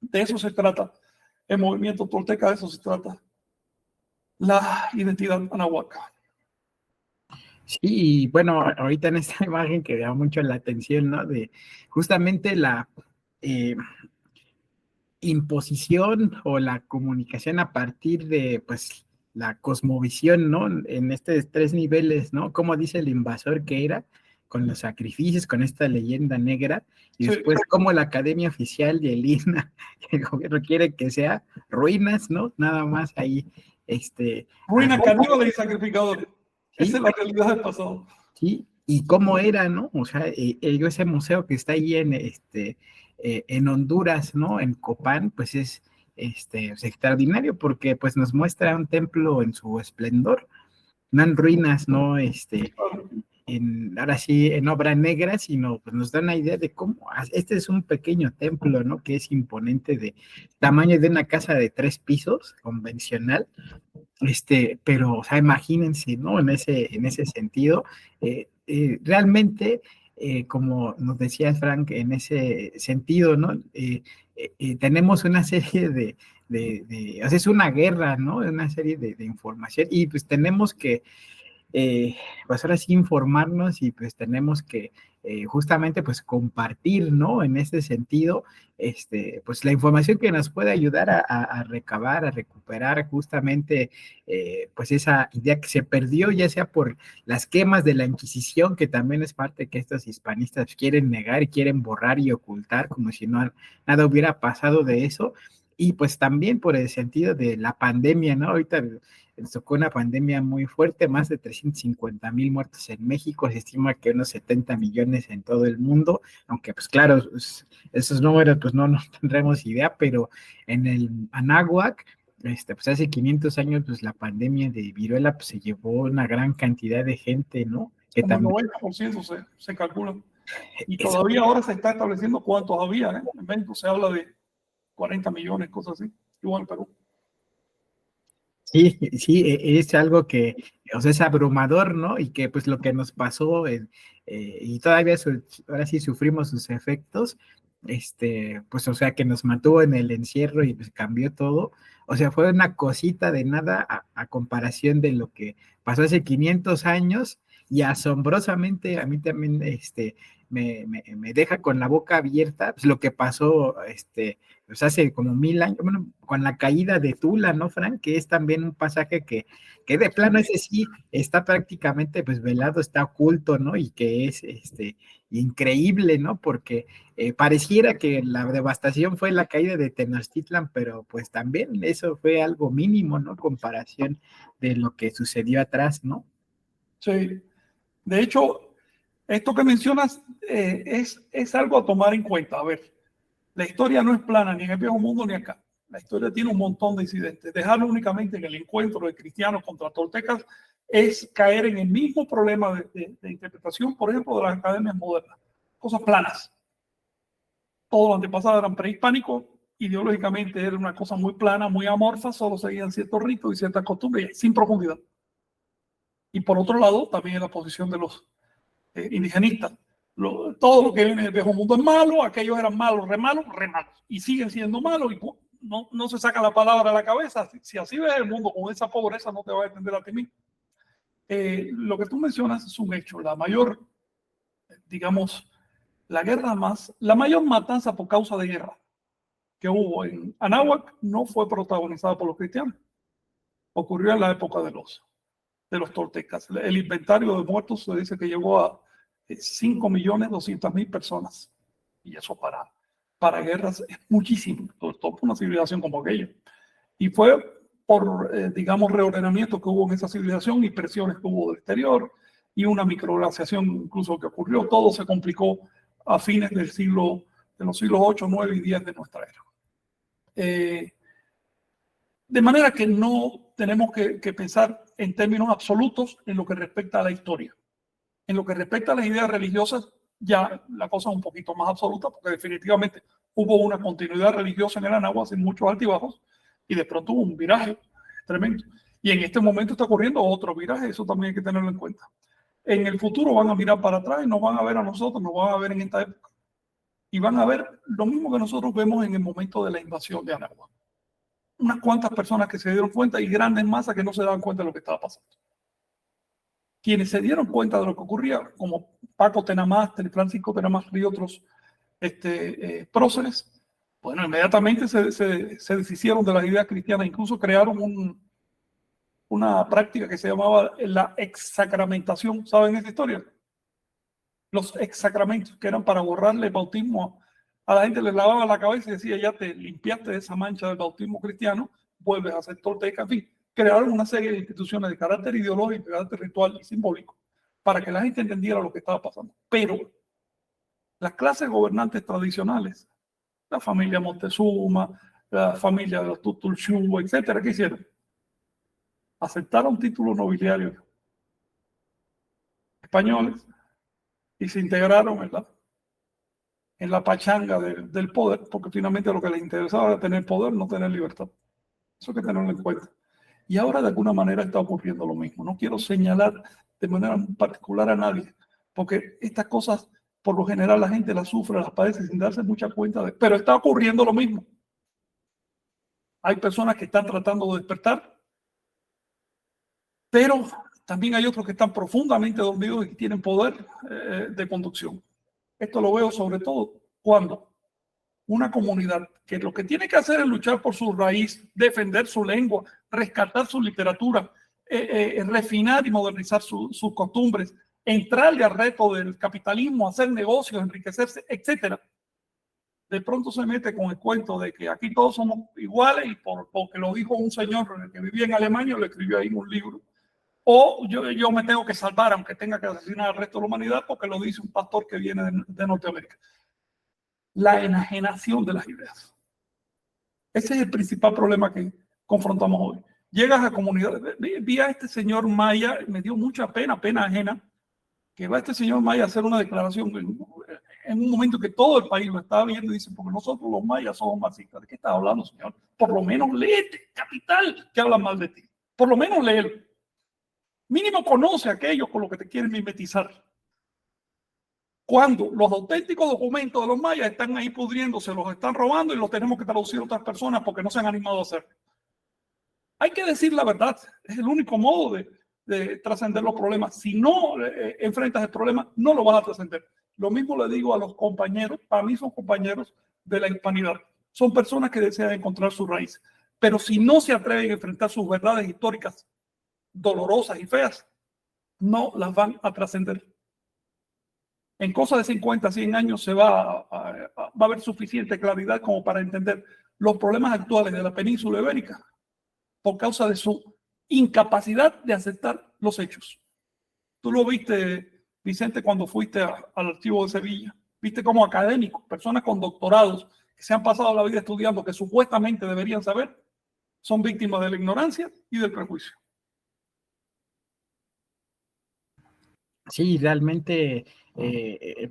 De eso se trata el movimiento tolteca, de eso se trata la identidad anahuaca. Sí, bueno, ahorita en esta imagen que da mucho la atención, ¿no? De justamente la imposición o la comunicación a partir de, pues, la cosmovisión, ¿no? En estos 3 niveles, ¿no? Como dice el invasor que era, con los sacrificios, con esta leyenda negra, y después como la Academia Oficial y el INAH, que el gobierno quiere que sea ruinas, ¿no? Nada más ahí, ruinas, caníbales y sacrificadores. ¿Sí? Esa es la realidad del pasado. Sí, y cómo era, ¿no? O sea, ese museo que está ahí en Honduras, ¿no? En Copán, pues es extraordinario porque pues nos muestra un templo en su esplendor, no en ruinas, no ahora sí en obra negra, sino pues nos da una idea de cómo este es un pequeño templo, ¿no? Que es imponente, de tamaño de una casa de 3 pisos convencional, pero, o sea, imagínense, ¿no? En ese sentido, realmente, como nos decía Frank, en ese sentido, ¿no? Tenemos una serie o sea, es una guerra, ¿no? Una serie de información, y pues tenemos que pues ahora sí informarnos y pues tenemos que justamente pues compartir, ¿no? En este sentido, pues la información que nos puede ayudar a recabar, a recuperar justamente pues esa idea que se perdió, ya sea por las quemas de la Inquisición, que también es parte que estos hispanistas quieren negar y quieren borrar y ocultar como si no, nada hubiera pasado de eso. Y pues también por el sentido de la pandemia, ¿no? Ahorita nos tocó una pandemia muy fuerte, más de 350,000 muertos en México, se estima que unos 70 millones en todo el mundo, aunque pues claro, esos números pues no tendremos idea, pero en el Anáhuac, pues hace 500 años, pues la pandemia de viruela pues se llevó una gran cantidad de gente, ¿no? Que Como el también... 90% se calcula. Y Eso, todavía ahora se está estableciendo cuántos había, ¿eh? En México se habla de 40 millones, cosas así, igual en Perú. sí, sí, es algo que, o sea, es abrumador, ¿no? Y que pues lo que nos pasó, y todavía ahora sí sufrimos sus efectos, pues o sea, que nos mantuvo en el encierro y pues cambió todo. O sea, fue una cosita de nada a comparación de lo que pasó hace 500 años y asombrosamente a mí también, me deja con la boca abierta, pues lo que pasó, pues hace como 1000 años, bueno, con la caída de Tula, ¿no, Frank? Que es también un pasaje que de plano ese sí está prácticamente pues velado, está oculto, ¿no? Y que es increíble, ¿no? Porque pareciera que la devastación fue la caída de Tenochtitlan, pero pues también eso fue algo mínimo, ¿no? Comparación de lo que sucedió atrás, ¿no? Sí. De hecho, esto que mencionas es algo a tomar en cuenta. A ver, la historia no es plana ni en el viejo mundo ni acá. La historia tiene un montón de incidentes. Dejarlo únicamente en el encuentro de cristianos contra toltecas es caer en el mismo problema de interpretación, por ejemplo, de las academias modernas. Cosas planas. Todos los antepasados eran prehispánicos, ideológicamente era una cosa muy plana, muy amorfa, solo seguían ciertos ritos y ciertas costumbres, sin profundidad. Y por otro lado, también en la posición de los indigenistas. Todo lo que viene del viejo mundo es malo, aquellos eran malos, re malos, y siguen siendo malos, y no se saca la palabra a la cabeza. Si así ves el mundo con esa pobreza, no te va a entender a ti mismo. Lo que tú mencionas es un hecho. La mayor, digamos, la mayor matanza por causa de guerra que hubo en Anáhuac no fue protagonizada por los cristianos. Ocurrió en la época de los toltecas. El inventario de muertos se dice que llegó a 5.200.000 personas. Y eso para guerras es muchísimo, sobre todo por una civilización como aquella. Y fue por, digamos, reordenamiento que hubo en esa civilización y presiones que hubo del exterior y una microglaciación incluso que ocurrió. Todo se complicó a fines de los siglos 8, 9 y 10 de nuestra era. De manera que no tenemos que pensar en términos absolutos en lo que respecta a la historia. En lo que respecta a las ideas religiosas, ya la cosa es un poquito más absoluta, porque definitivamente hubo una continuidad religiosa en el Anáhuac sin muchos altibajos, y de pronto hubo un viraje tremendo. Y en este momento está ocurriendo otro viraje, eso también hay que tenerlo en cuenta. En el futuro van a mirar para atrás y nos van a ver a nosotros, nos van a ver en esta época, y van a ver lo mismo que nosotros vemos en el momento de la invasión de Anáhuac. Unas cuantas personas que se dieron cuenta y grandes masas que no se daban cuenta de lo que estaba pasando. Quienes se dieron cuenta de lo que ocurría, como Paco Tenamastri, Francisco Tenamastri y otros próceres, bueno, inmediatamente se deshicieron de las ideas cristianas, incluso crearon una práctica que se llamaba la exsacramentación. ¿Saben esa historia? Los exsacramentos, que eran para borrarle el bautismo a la gente, le lavaba la cabeza y decía, ya te limpiaste de esa mancha del bautismo cristiano, vuelves a ser tolteca, en fin. Crearon una serie de instituciones de carácter ideológico, de carácter ritual y simbólico para que la gente entendiera lo que estaba pasando. Pero las clases gobernantes tradicionales, la familia Montezuma, la familia de los Tutulxú, etcétera, ¿qué hicieron? Aceptaron títulos nobiliarios españoles y se integraron en la pachanga del poder, porque finalmente lo que les interesaba era tener poder, no tener libertad. Eso hay que tenerlo en cuenta. Y ahora de alguna manera está ocurriendo lo mismo. No quiero señalar de manera particular a nadie, porque estas cosas por lo general la gente las sufre, las padece sin darse mucha cuenta de, pero está ocurriendo lo mismo. Hay personas que están tratando de despertar, pero también hay otros que están profundamente dormidos y tienen poder de conducción. Esto lo veo sobre todo cuando una comunidad que lo que tiene que hacer es luchar por su raíz, defender su lengua, rescatar su literatura, refinar y modernizar sus costumbres, entrarle al reto del capitalismo, hacer negocios, enriquecerse, etcétera. De pronto se mete con el cuento de que aquí todos somos iguales y porque lo dijo un señor que vivía en Alemania, lo escribió ahí en un libro. O yo me tengo que salvar aunque tenga que asesinar al resto de la humanidad porque lo dice un pastor que viene de Norteamérica. La enajenación de las ideas. Ese es el principal problema que confrontamos hoy. Llegas a comunidades, vi a este señor Maya, me dio mucha pena ajena, que va este señor Maya a hacer una declaración en un momento que todo el país lo estaba viendo y dice, porque nosotros los mayas somos marxistas. ¿De qué estás hablando, señor? Por lo menos léete, Capital, que habla mal de ti. Por lo menos léelo. Mínimo conoce a aquellos con los que te quieren mimetizar. Cuando los auténticos documentos de los mayas están ahí pudriéndose, los están robando y los tenemos que traducir a otras personas porque no se han animado a hacerlo. Hay que decir la verdad. Es el único modo de trascender los problemas. Si no enfrentas el problema, no lo vas a trascender. Lo mismo le digo a los compañeros, para mí son compañeros de la hispanidad. Son personas que desean encontrar su raíz. Pero si no se atreven a enfrentar sus verdades históricas dolorosas y feas, no las van a trascender. En cosa de 50, 100 años va a haber suficiente claridad como para entender los problemas actuales de la península ibérica por causa de su incapacidad de aceptar los hechos. Tú lo viste, Vicente, cuando fuiste al archivo de Sevilla. Viste como académicos, personas con doctorados que se han pasado la vida estudiando, que supuestamente deberían saber, son víctimas de la ignorancia y del prejuicio. Sí, realmente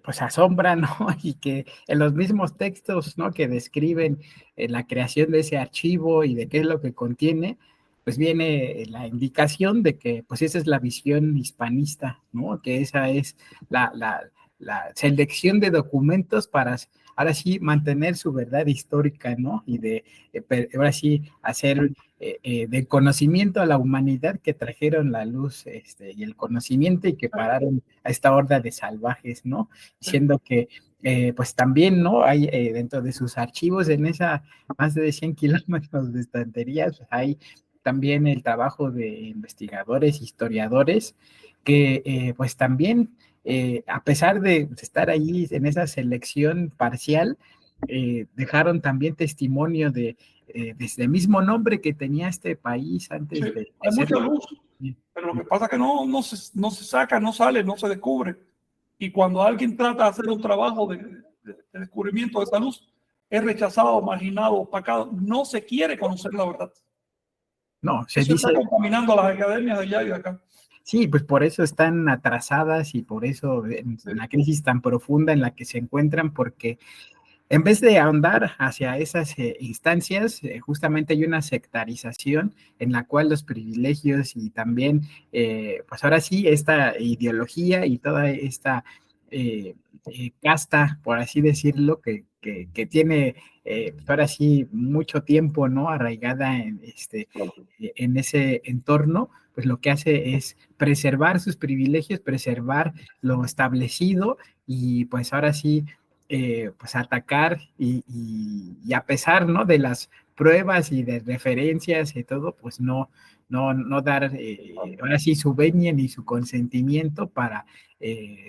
pues asombra, ¿no? Y que en los mismos textos, ¿no? Que describen la creación de ese archivo y de qué es lo que contiene, pues viene la indicación de que pues esa es la visión hispanista, ¿no? Que esa es la selección de documentos para ahora sí mantener su verdad histórica, ¿no? Y de ahora sí hacer del conocimiento a la humanidad que trajeron la luz y el conocimiento y que pararon a esta horda de salvajes, ¿no? Diciendo que pues también, ¿no? Hay dentro de sus archivos, en esa más de 100 kilómetros de estanterías, hay también el trabajo de investigadores, historiadores, que pues también, a pesar de estar ahí en esa selección parcial, dejaron también testimonio desde el mismo nombre que tenía este país antes Sí, de hay ser. mucha luz, pero lo que pasa es que no se saca, no sale, no se descubre. Y cuando alguien trata de hacer un trabajo de descubrimiento de esa luz, es rechazado, marginado, opacado. No se quiere conocer la verdad. No, se Eso dice. está contaminando a las academias de allá y de acá. Sí, pues por eso están atrasadas y por eso en la crisis tan profunda en la que se encuentran, porque en vez de ahondar hacia esas instancias, justamente hay una sectarización en la cual los privilegios y también, pues ahora sí, esta ideología y toda esta casta, por así decirlo, que tiene, pues ahora sí, mucho tiempo, ¿no? Arraigada en ese entorno, pues lo que hace es preservar sus privilegios, preservar lo establecido y pues ahora sí, pues atacar y a pesar, ¿no? De las pruebas y de referencias y todo, pues no dar ahora sí su venia ni su consentimiento para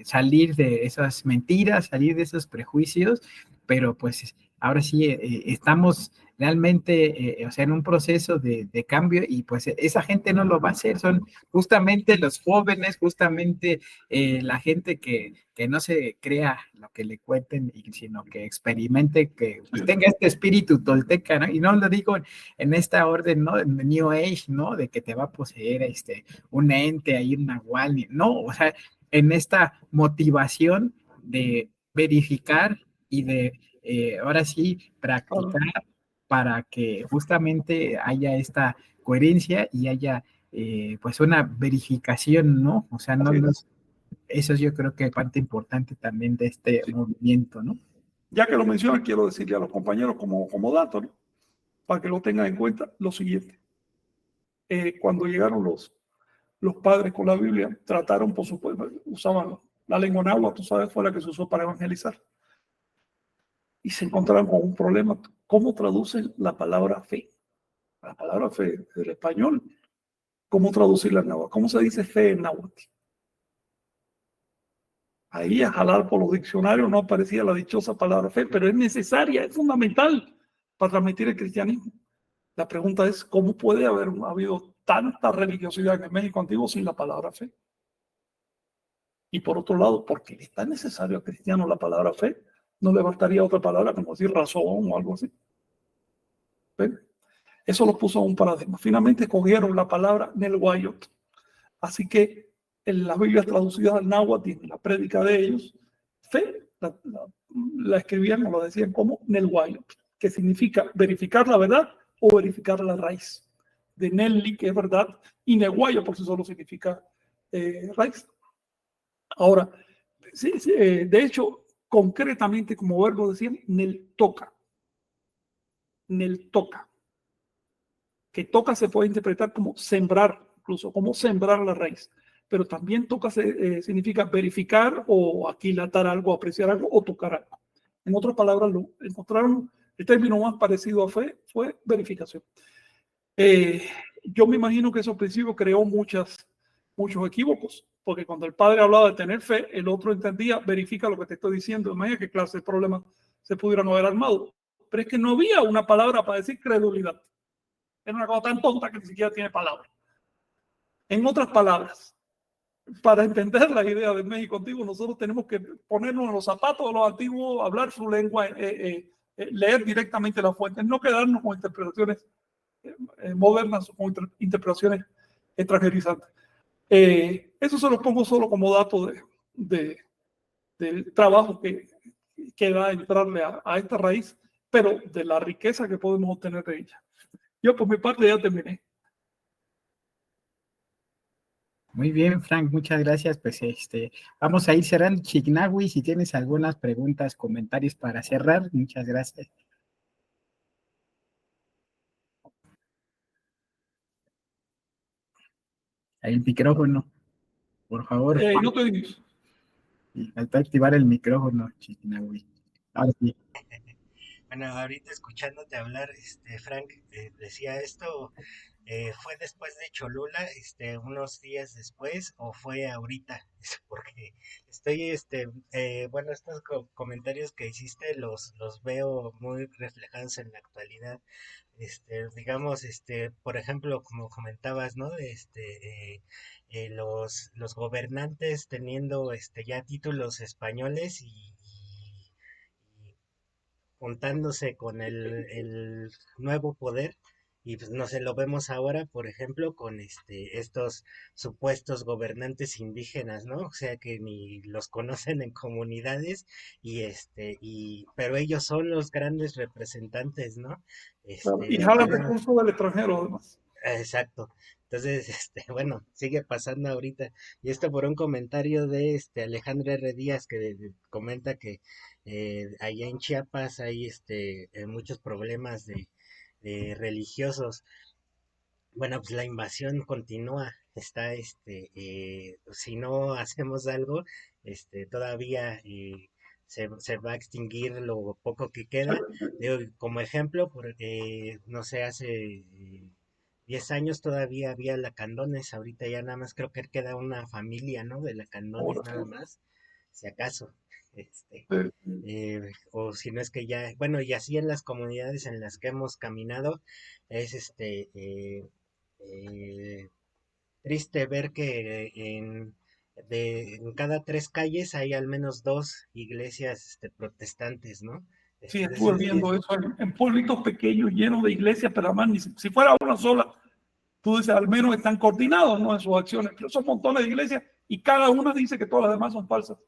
salir de esas mentiras, salir de esos prejuicios, pero pues ahora sí estamos realmente, o sea, en un proceso de cambio y pues esa gente no lo va a hacer, son justamente los jóvenes, justamente la gente que no se crea lo que le cuenten, sino que experimente, que pues, tenga este espíritu tolteca, ¿no? Y no lo digo en esta orden, ¿no? En New Age, ¿no? De que te va a poseer un ente, ahí un nahual, no, o sea, en esta motivación de verificar y de ahora sí practicar para que justamente haya esta coherencia y haya pues una verificación, ¿no? O sea, no, eso yo creo que es parte importante también de este movimiento, ¿no? Ya que lo mencionas, quiero decirle a los compañeros como dato, ¿no? Para que lo tengan en cuenta, lo siguiente. Cuando llegaron los padres con la Biblia trataron, por supuesto, usaban la lengua náhuatl, tú sabes, fue la que se usó para evangelizar. Y se encontraron con un problema. ¿Cómo traducen la palabra fe? La palabra fe del español. ¿Cómo traducirla en náhuatl? ¿Cómo se dice fe en náhuatl? Ahí a jalar por los diccionarios no aparecía la dichosa palabra fe, pero es necesaria, es fundamental para transmitir el cristianismo. La pregunta es, ¿cómo puede haber habido tanta religiosidad en el México antiguo sin la palabra fe? Y por otro lado, ¿por qué es tan necesario al cristiano la palabra fe? No le bastaría otra palabra como decir razón o algo así. ¿Ven? Eso lo puso a un paradigma. Finalmente escogieron la palabra Nelwayot. Así que en las Biblias traducidas al náhuatl y en la prédica de ellos, fe la escribían o lo decían como Nelwayot, que significa verificar la verdad o verificar la raíz. De Nelli, que es verdad, y Neguayo por sí solo significa raíz. Ahora, de hecho, concretamente como verbo decían, Nel toca. Nel toca. Que toca se puede interpretar como sembrar, incluso como sembrar la raíz. Pero también toca significa verificar o aquilatar algo, apreciar algo o tocar algo. En otras palabras, lo encontraron el término más parecido a fe fue verificación. Yo me imagino que eso al principio creó muchos equívocos, porque cuando el padre hablaba de tener fe, el otro entendía, verifica lo que te estoy diciendo. Imagina qué clase de problemas se pudieran haber armado. Pero es que no había una palabra para decir credulidad. Era una cosa tan tonta que ni siquiera tiene palabra. En otras palabras, para entender la idea del México antiguo, nosotros tenemos que ponernos en los zapatos de los antiguos, hablar su lengua, leer directamente las fuentes, no quedarnos con interpretaciones modernas o con interpretaciones extranjerizantes. Eso se lo pongo solo como dato del trabajo que da entrarle a esta raíz, pero de la riqueza que podemos obtener de ella. Yo por mi parte ya terminé. Muy bien, Frank, muchas gracias. Pues vamos a ir cerrando. Chignahui, si tienes algunas preguntas, comentarios para cerrar, muchas gracias. Ahí el micrófono, por favor. No te digo. Sí, falta activar el micrófono, Chignahui. Ahora sí. Bueno, ahorita escuchándote hablar, Frank, decía esto, ¿fue después de Cholula, unos días después, o fue ahorita? Porque estoy, bueno, estos comentarios que hiciste los veo muy reflejados en la actualidad. Digamos, por ejemplo, como comentabas, ¿no? Los gobernantes teniendo, ya títulos españoles y juntándose con el nuevo poder. Y pues no sé, lo vemos ahora, por ejemplo, con estos supuestos gobernantes indígenas, ¿no? O sea que ni los conocen en comunidades pero ellos son los grandes representantes, ¿no? Y jalan Bueno, recursos del extranjero, además. exacto. Entonces, bueno, sigue pasando ahorita. Y esto por un comentario de Alejandro R. Díaz que comenta que allá en Chiapas hay muchos problemas de religiosos. Bueno, pues la invasión continúa. Está si no hacemos algo, todavía se va a extinguir lo poco que queda. Digo, como ejemplo, porque no sé, hace 10 años todavía había lacandones, ahorita ya nada más creo que queda una familia, ¿no? De lacandones nada más, si acaso. Este, o si no es que ya, bueno, y así en las comunidades en las que hemos caminado, es eh, triste ver que en cada 3 calles hay al menos dos iglesias protestantes, ¿no? Sí, estuve Entonces, viendo eso en pueblitos pequeños llenos de iglesias, pero además, si fuera una sola, tú dices, al menos están coordinados, ¿no? En sus acciones, pero son montones de iglesias y cada una dice que todas las demás son falsas.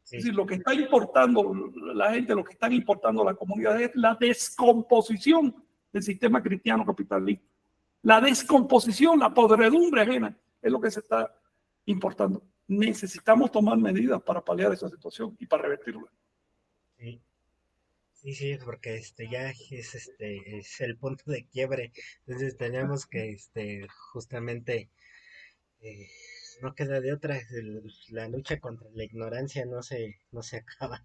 Es sí, decir, lo que está importando la gente, lo que están importando la comunidad es la descomposición del sistema cristiano capitalista. La descomposición, la podredumbre ajena es lo que se está importando. Necesitamos tomar medidas para paliar esa situación y para revertirla. sí. Sí, sí, porque ya es el punto de quiebre. Entonces tenemos que justamente eh, no queda de otra, la lucha contra la ignorancia no se acaba.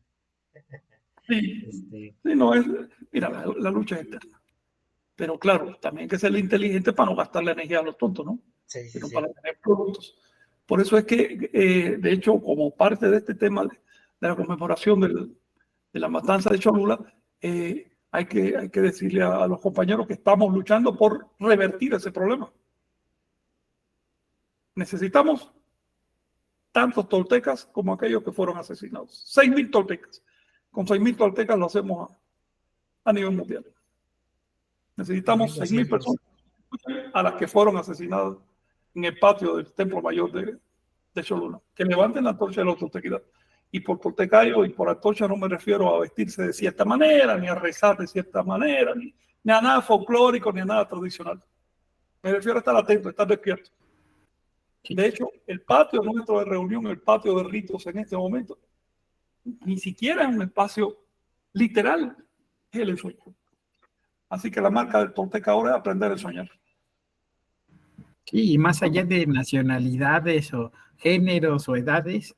Sí, Este, sí, no es, mira, la lucha es eterna. Pero claro, también hay que ser inteligente para no gastar la energía a los tontos, ¿no? sí, sí, Sino sí. para tener productos. Por eso es que, de hecho, como parte de este tema de la conmemoración de la matanza de Cholula, hay que decirle a los compañeros que estamos luchando por revertir ese problema. Necesitamos tantos toltecas como aquellos que fueron asesinados. 6.000 toltecas. Con 6.000 toltecas lo hacemos a nivel mundial. Necesitamos 6.000 1200. personas a las que fueron asesinadas en el patio del Templo Mayor de Cholula. Que levanten la antorcha de la toltequidad. Y por toltecayo y por antorcha no me refiero a vestirse de cierta manera, ni a rezar de cierta manera, ni a nada folclórico, ni a nada tradicional. Me refiero a estar atento, a estar despierto. Sí. De hecho, el patio nuestro de reunión, el patio de ritos en este momento, ni siquiera es un espacio literal, es el ensueño. Así que la marca del Tolteca ahora es aprender a soñar. Sí, y más allá de nacionalidades o géneros o edades,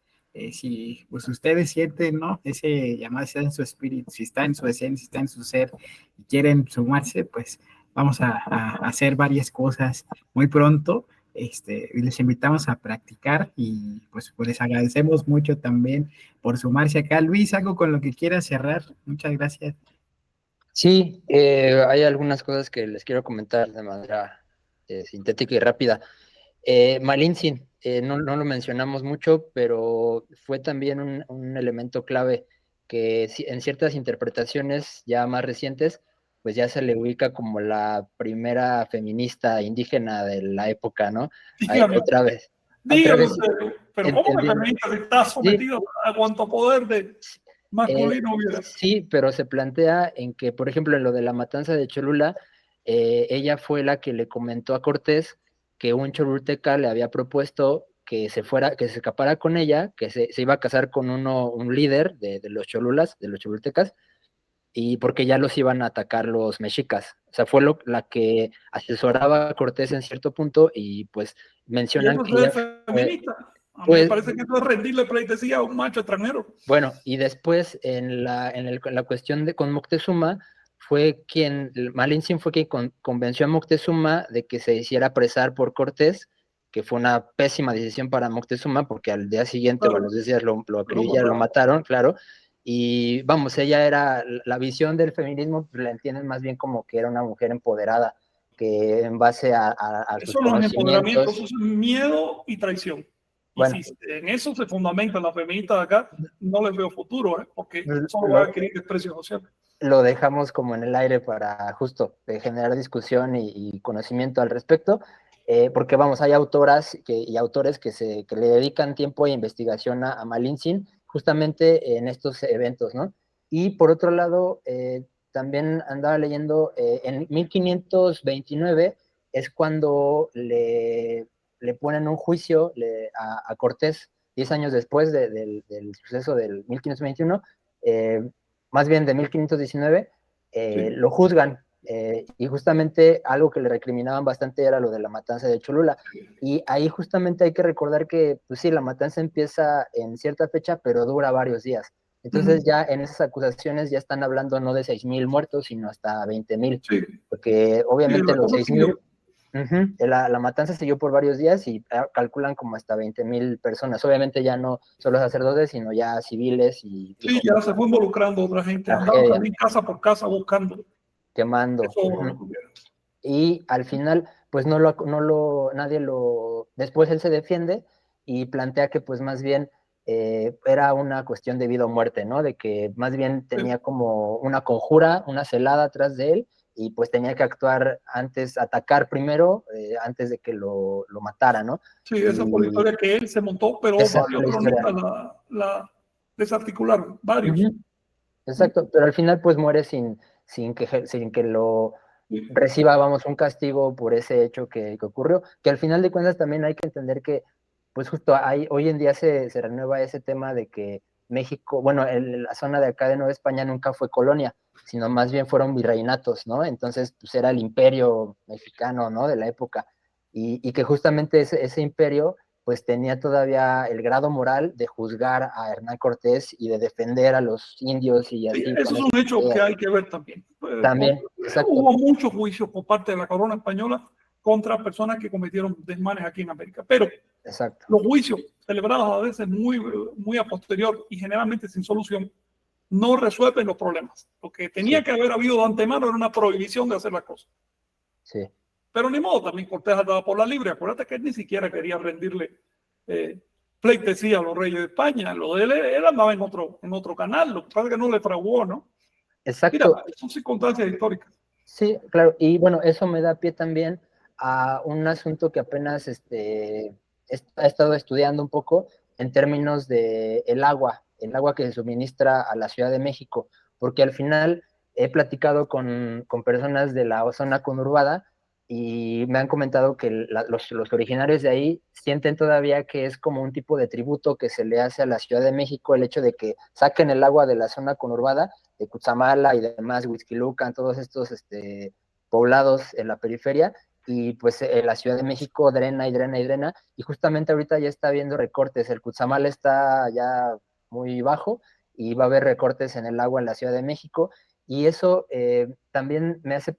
si pues ustedes sienten, ¿no? Ese llamado está en su espíritu, si está en su esencia, si está en su ser y quieren sumarse, pues vamos a hacer varias cosas muy pronto. Y les invitamos a practicar y pues les agradecemos mucho también por sumarse acá. Luis, algo con lo que quieras cerrar. Muchas gracias. Sí, hay algunas cosas que les quiero comentar de manera sintética y rápida. Malintzin, no lo mencionamos mucho, pero fue también un elemento clave que en ciertas interpretaciones ya más recientes, pues ya se le ubica como la primera feminista indígena de la época, ¿no? Ahí, Dígame, otra dígame vez usted, pero ¿cómo que entendiendo. feminista está Sí, sometido a cuanto poder de masculino hubiera? sí, pero se plantea en que, por ejemplo, en lo de la matanza de Cholula, ella fue la que le comentó a Cortés que un cholulteca le había propuesto que se fuera, que se escapara con ella, que se iba a casar con un líder de los cholulas, de los cholultecas, y porque ya los iban a atacar los mexicas. O sea, fue la que asesoraba a Cortés en cierto punto, y pues Y mencionan eso que ella es fue, feminista. A mí me pues, parece que eso es rendirle pleitesía a un macho extranjero. bueno, y después la cuestión con Moctezuma, fue quien, Malintzin fue quien convenció a Moctezuma de que se hiciera apresar por Cortés, que fue una pésima decisión para Moctezuma, porque al día siguiente o a los Claro, 10 días lo lo acribillaron, lo mataron. mataron, claro. Y vamos, ella era, la visión del feminismo, pues, la entienden más bien como que era una mujer empoderada, que en base a sus Eso no es empoderamiento, conocimientos, eso es miedo y traición. Y bueno, si en eso se fundamentan las feministas de acá, no les veo futuro, porque solo van a lo, adquirir desprecio social. lo dejamos como en el aire para justo generar discusión y conocimiento al respecto, porque vamos, hay autoras y autores que le dedican tiempo e investigación a Malintzin justamente en estos eventos, ¿no? Y por otro lado, también andaba leyendo, en 1529 es cuando le ponen un juicio a Cortés, 10 años después del suceso del 1521, más bien de 1519, Sí. lo juzgan. Y justamente algo que le recriminaban bastante era lo de la matanza de Cholula. Y ahí justamente hay que recordar que, pues sí, la matanza empieza en cierta fecha, pero dura varios días. Entonces ya en esas acusaciones ya están hablando no de 6.000 muertos, sino hasta 20.000, Sí, porque sí, obviamente la los cosa 6.000, siguió. la matanza siguió por varios días y calculan como hasta 20.000 personas. Obviamente ya no solo sacerdotes, sino ya civiles y Sí, con ya se fue involucrando otra gente, andaban tragedia, también casa por casa buscando quemando. eso lo tuviera. Y al final, pues nadie después él se defiende y plantea que pues más bien era una cuestión de vida o muerte, ¿no? De que más bien tenía como una conjura, una celada atrás de él, y pues tenía que actuar antes, atacar primero, antes de que lo matara, ¿no? Sí, esa fue la Y historia que él se montó, pero esa fue varios la historia. cronistas la desarticularon, varios. Ujú. Exacto, pero al final pues muere sin que lo Sí, reciba, vamos, un castigo por ese hecho que ocurrió, que al final de cuentas también hay que entender que, pues justo hoy en día se renueva ese tema de que México, bueno, la zona de acá de Nueva España nunca fue colonia, sino más bien fueron virreinatos, ¿no? Entonces, pues era el imperio mexicano, ¿no? De la época. y que justamente ese imperio pues tenía todavía el grado moral de juzgar a Hernán Cortés y de defender a los indios y así. Sí, eso es un hecho que hay que ver también. También, exacto. Hubo muchos juicios por parte de la corona española contra personas que cometieron desmanes aquí en América, pero exacto. Los juicios celebrados a veces muy a posterior y generalmente sin solución no resuelven los problemas. Lo que tenía que haber habido de antemano era una prohibición de hacer las cosas. Sí. Pero ni modo, también Cortés andaba por la libre. Acuérdate que él ni siquiera quería rendirle pleitesía a los reyes de España. Lo de él andaba en otro canal. Lo que pasa es que no le fraguó, ¿no? Exacto. Mira, son circunstancias históricas. Sí, claro. Y bueno, eso me da pie también a un asunto que apenas he estado estudiando un poco en términos de el agua que se suministra a la Ciudad de México, porque al final he platicado con personas de la zona conurbada y me han comentado que los originarios de ahí sienten todavía que es como un tipo de tributo que se le hace a la Ciudad de México el hecho de que saquen el agua de la zona conurbada, de Cutzamala y demás, Huixquilucan, todos estos poblados en la periferia, y pues la Ciudad de México drena y drena y drena, y justamente ahorita ya está habiendo recortes, el Cutzamala está ya muy bajo, y va a haber recortes en el agua en la Ciudad de México, y eso también pues,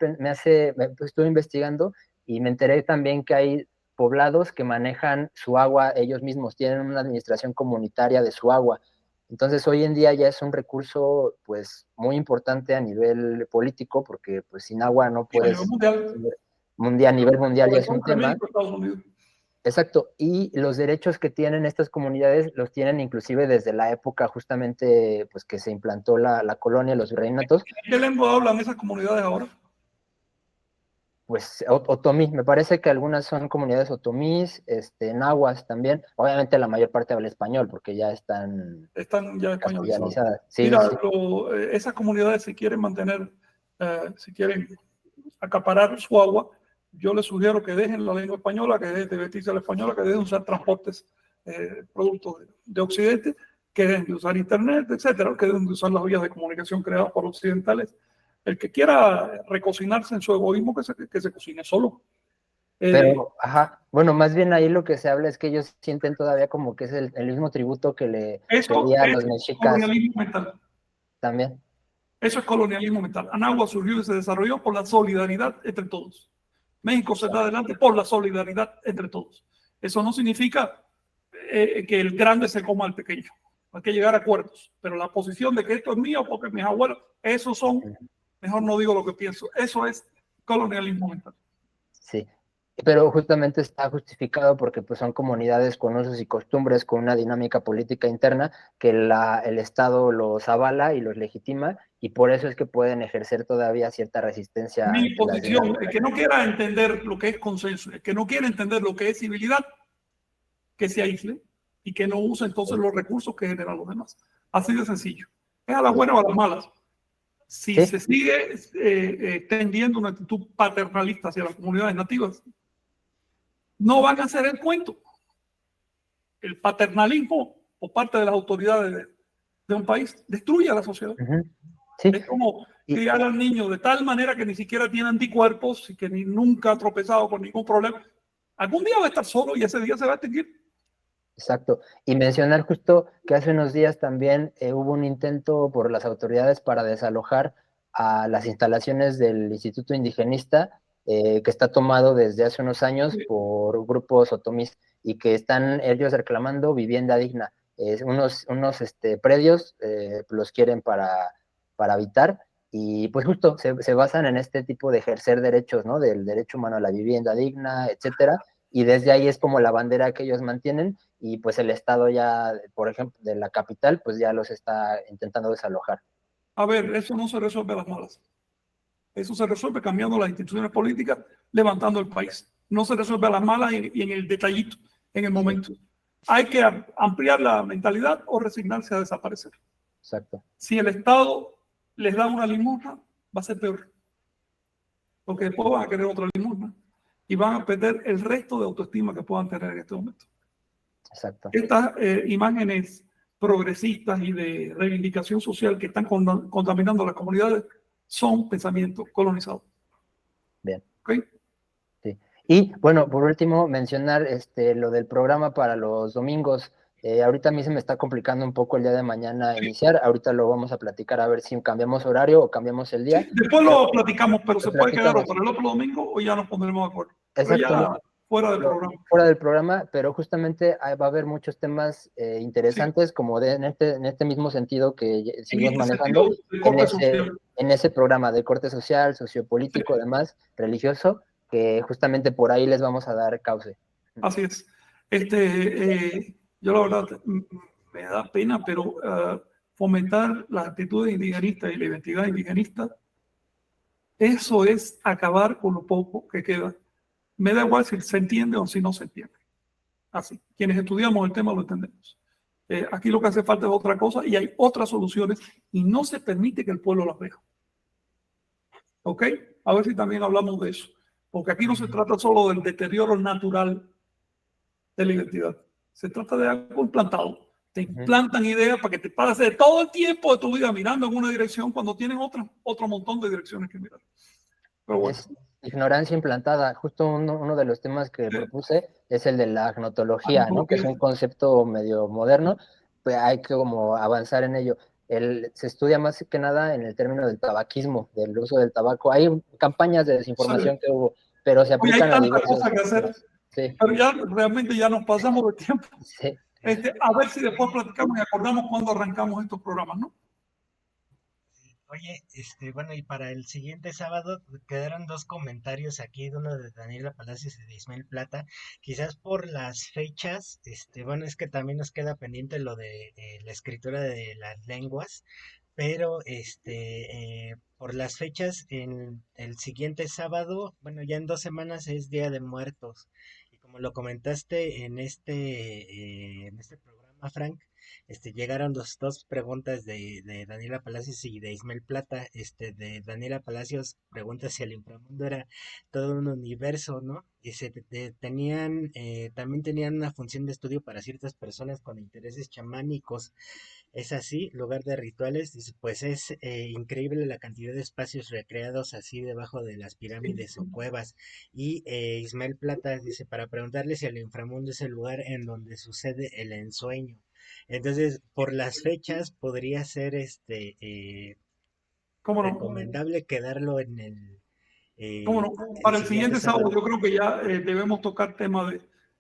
estuve investigando y me enteré también que hay poblados que manejan su agua ellos mismos, tienen una administración comunitaria de su agua. Entonces hoy en día ya es un recurso pues muy importante a nivel político porque pues sin agua no Y a puedes nivel a nivel mundial ya es un tema. México, Estados Unidos. Exacto, y los derechos que tienen estas comunidades los tienen inclusive desde la época justamente pues que se implantó la colonia, los virreinatos. ¿Qué lengua hablan esas comunidades ahora? Pues otomí, me parece que algunas son comunidades otomís, nahuas también, obviamente la mayor parte habla español porque ya están ya españolizadas. Sí, Mira, sí. Esas comunidades si quieren mantener, si quieren acaparar su agua, yo les sugiero que dejen la lengua española, que dejen de vestirse a la española, que dejen de usar transportes, productos de Occidente, que dejen de usar internet, etcétera, que dejen de usar las vías de comunicación creadas por occidentales. El que quiera recocinarse en su egoísmo, que se cocine solo. Pero, bueno, más bien ahí lo que se habla es que ellos sienten todavía como que es el mismo tributo que le pedía a los mexicas. Colonialismo mental. También. Eso es colonialismo mental. Anáhuac surgió y se desarrolló por la solidaridad entre todos. México se da adelante por la solidaridad entre todos. Eso no significa que el grande se coma al pequeño. Hay que llegar a acuerdos. Pero la posición de que esto es mío porque mis abuelos, esos son, mejor no digo lo que pienso, eso es colonialismo mental. Sí, pero justamente está justificado porque pues, son comunidades con usos y costumbres, con una dinámica política interna que el Estado los avala y los legitima, y por eso es que pueden ejercer todavía cierta resistencia. Mi posición, el que no quiera entender lo que es consenso, el que no quiera entender lo que es civilidad, que se aísle y que no use entonces los recursos que generan los demás. Así de sencillo. Es a las buenas o a las malas. Si se sigue tendiendo una actitud paternalista hacia las comunidades nativas, no van a hacer el cuento. El paternalismo por parte de las autoridades de un país destruye a la sociedad. Sí. Es como criar al niño de tal manera que ni siquiera tiene anticuerpos y que ni nunca ha tropezado con ningún problema. Algún día va a estar solo y ese día se va a extinguir. Exacto. Y mencionar justo que hace unos días también hubo un intento por las autoridades para desalojar a las instalaciones del Instituto Indigenista, que está tomado desde hace unos años por grupos otomís y que están ellos reclamando vivienda digna. Unos predios los quieren para habitar y pues justo se basan en este tipo de ejercer derechos, ¿no? Del derecho humano a la vivienda digna, etcétera. Y desde ahí es como la bandera que ellos mantienen y pues el Estado ya, por ejemplo, de la capital, pues ya los está intentando desalojar. A ver, eso no se resuelve a las malas. Eso se resuelve cambiando las instituciones políticas, levantando el país. No se resuelve a las malas y en el detallito, en el momento. Hay que ampliar la mentalidad o resignarse a desaparecer. Exacto. Si el Estado les da una limosna, va a ser peor. Porque después van a querer otra limosna y van a perder el resto de autoestima que puedan tener en este momento. Exacto. Estas imágenes progresistas y de reivindicación social que están contaminando las comunidades son pensamientos colonizados. Bien. ¿Okay? Sí. Y bueno, por último, mencionar lo del programa para los domingos. Ahorita a mí se me está complicando un poco el día de mañana iniciar. Ahorita lo vamos a platicar a ver si cambiamos horario o cambiamos el día. Sí, después lo platicamos, pero se puede quedar o platicamos. para el otro domingo o ya nos pondremos de acuerdo. Pero Exacto. ya fuera del programa. Fuera del programa, pero justamente va a haber muchos temas interesantes, sí, como en este mismo sentido que seguimos manejando, en ese programa de corte social, sociopolítico, sí, además, religioso, que justamente por ahí les vamos a dar cauce. Así es. Yo la verdad me da pena, pero fomentar las actitudes indigenistas y la identidad indigenista, eso es acabar con lo poco que queda. Me da igual si se entiende o si no se entiende. Así, quienes estudiamos el tema lo entendemos. Aquí lo que hace falta es otra cosa y hay otras soluciones y no se permite que el pueblo las vea. ¿Ok? A ver si también hablamos de eso. Porque aquí no se trata solo del deterioro natural de la identidad. Se trata de algo implantado. Te implantan ideas para que te pases todo el tiempo de tu vida mirando en una dirección cuando tienes otro montón de direcciones que mirar. Pero bueno. Es ignorancia implantada. Justo uno de los temas que propuse es el de la agnotología, ¿no? Que es un concepto medio moderno, pues hay que como avanzar en ello. Se estudia más que nada en el término del tabaquismo, del uso del tabaco. Hay campañas de desinformación que hubo, pero se aplican a diversos... Hay tantas cosas que hacer, sí, pero ya realmente ya nos pasamos de tiempo. Sí. A ver si después platicamos y acordamos cuando arrancamos estos programas, ¿no? Oye, bueno, y para el siguiente sábado quedaron 2 comentarios aquí, uno de Daniela Palacios y de Ismael Plata, quizás por las fechas, bueno, es que también nos queda pendiente lo de la escritura de las lenguas, pero por las fechas, en el siguiente sábado, bueno, ya en 2 semanas es Día de Muertos, y como lo comentaste en este programa, Frank, llegaron dos preguntas de Daniela Palacios y de Ismael Plata. De Daniela Palacios pregunta si el inframundo era todo un universo, ¿no? Y también tenían una función de estudio para ciertas personas con intereses chamánicos. Es así, lugar de rituales, dice, pues es increíble la cantidad de espacios recreados así debajo de las pirámides o cuevas. Y Ismael Plata dice, para preguntarle si el inframundo es el lugar en donde sucede el ensueño. Entonces, por las fechas podría ser recomendable quedarlo en el ¿Cómo no? Para el siguiente sábado yo creo que ya debemos tocar tema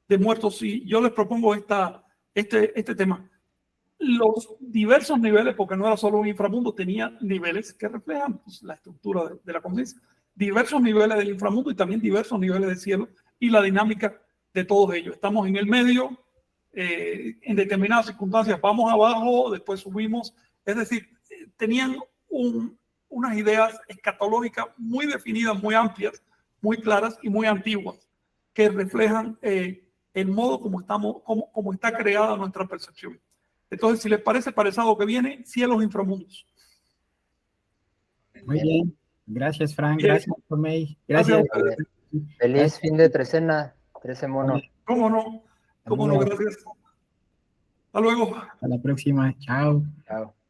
de muertos. Y yo les propongo este tema. Los diversos niveles, porque no era solo un inframundo, tenía niveles que reflejan pues, la estructura de la conciencia. Diversos niveles del inframundo y también diversos niveles del cielo y la dinámica de todos ellos. Estamos en el medio, en determinadas circunstancias vamos abajo, después subimos. Es decir, tenían unas ideas escatológicas muy definidas, muy amplias, muy claras y muy antiguas, que reflejan el modo como está creada nuestra percepción. Entonces, si les parece, para el sábado que viene, cielos inframundos. Muy bien. Gracias, Frank. Gracias, Tomei. Gracias. Feliz fin de trecena, 13 mono. ¿Cómo no? ¿Cómo no? Gracias. Hasta luego. Hasta la próxima. Chao. Chao.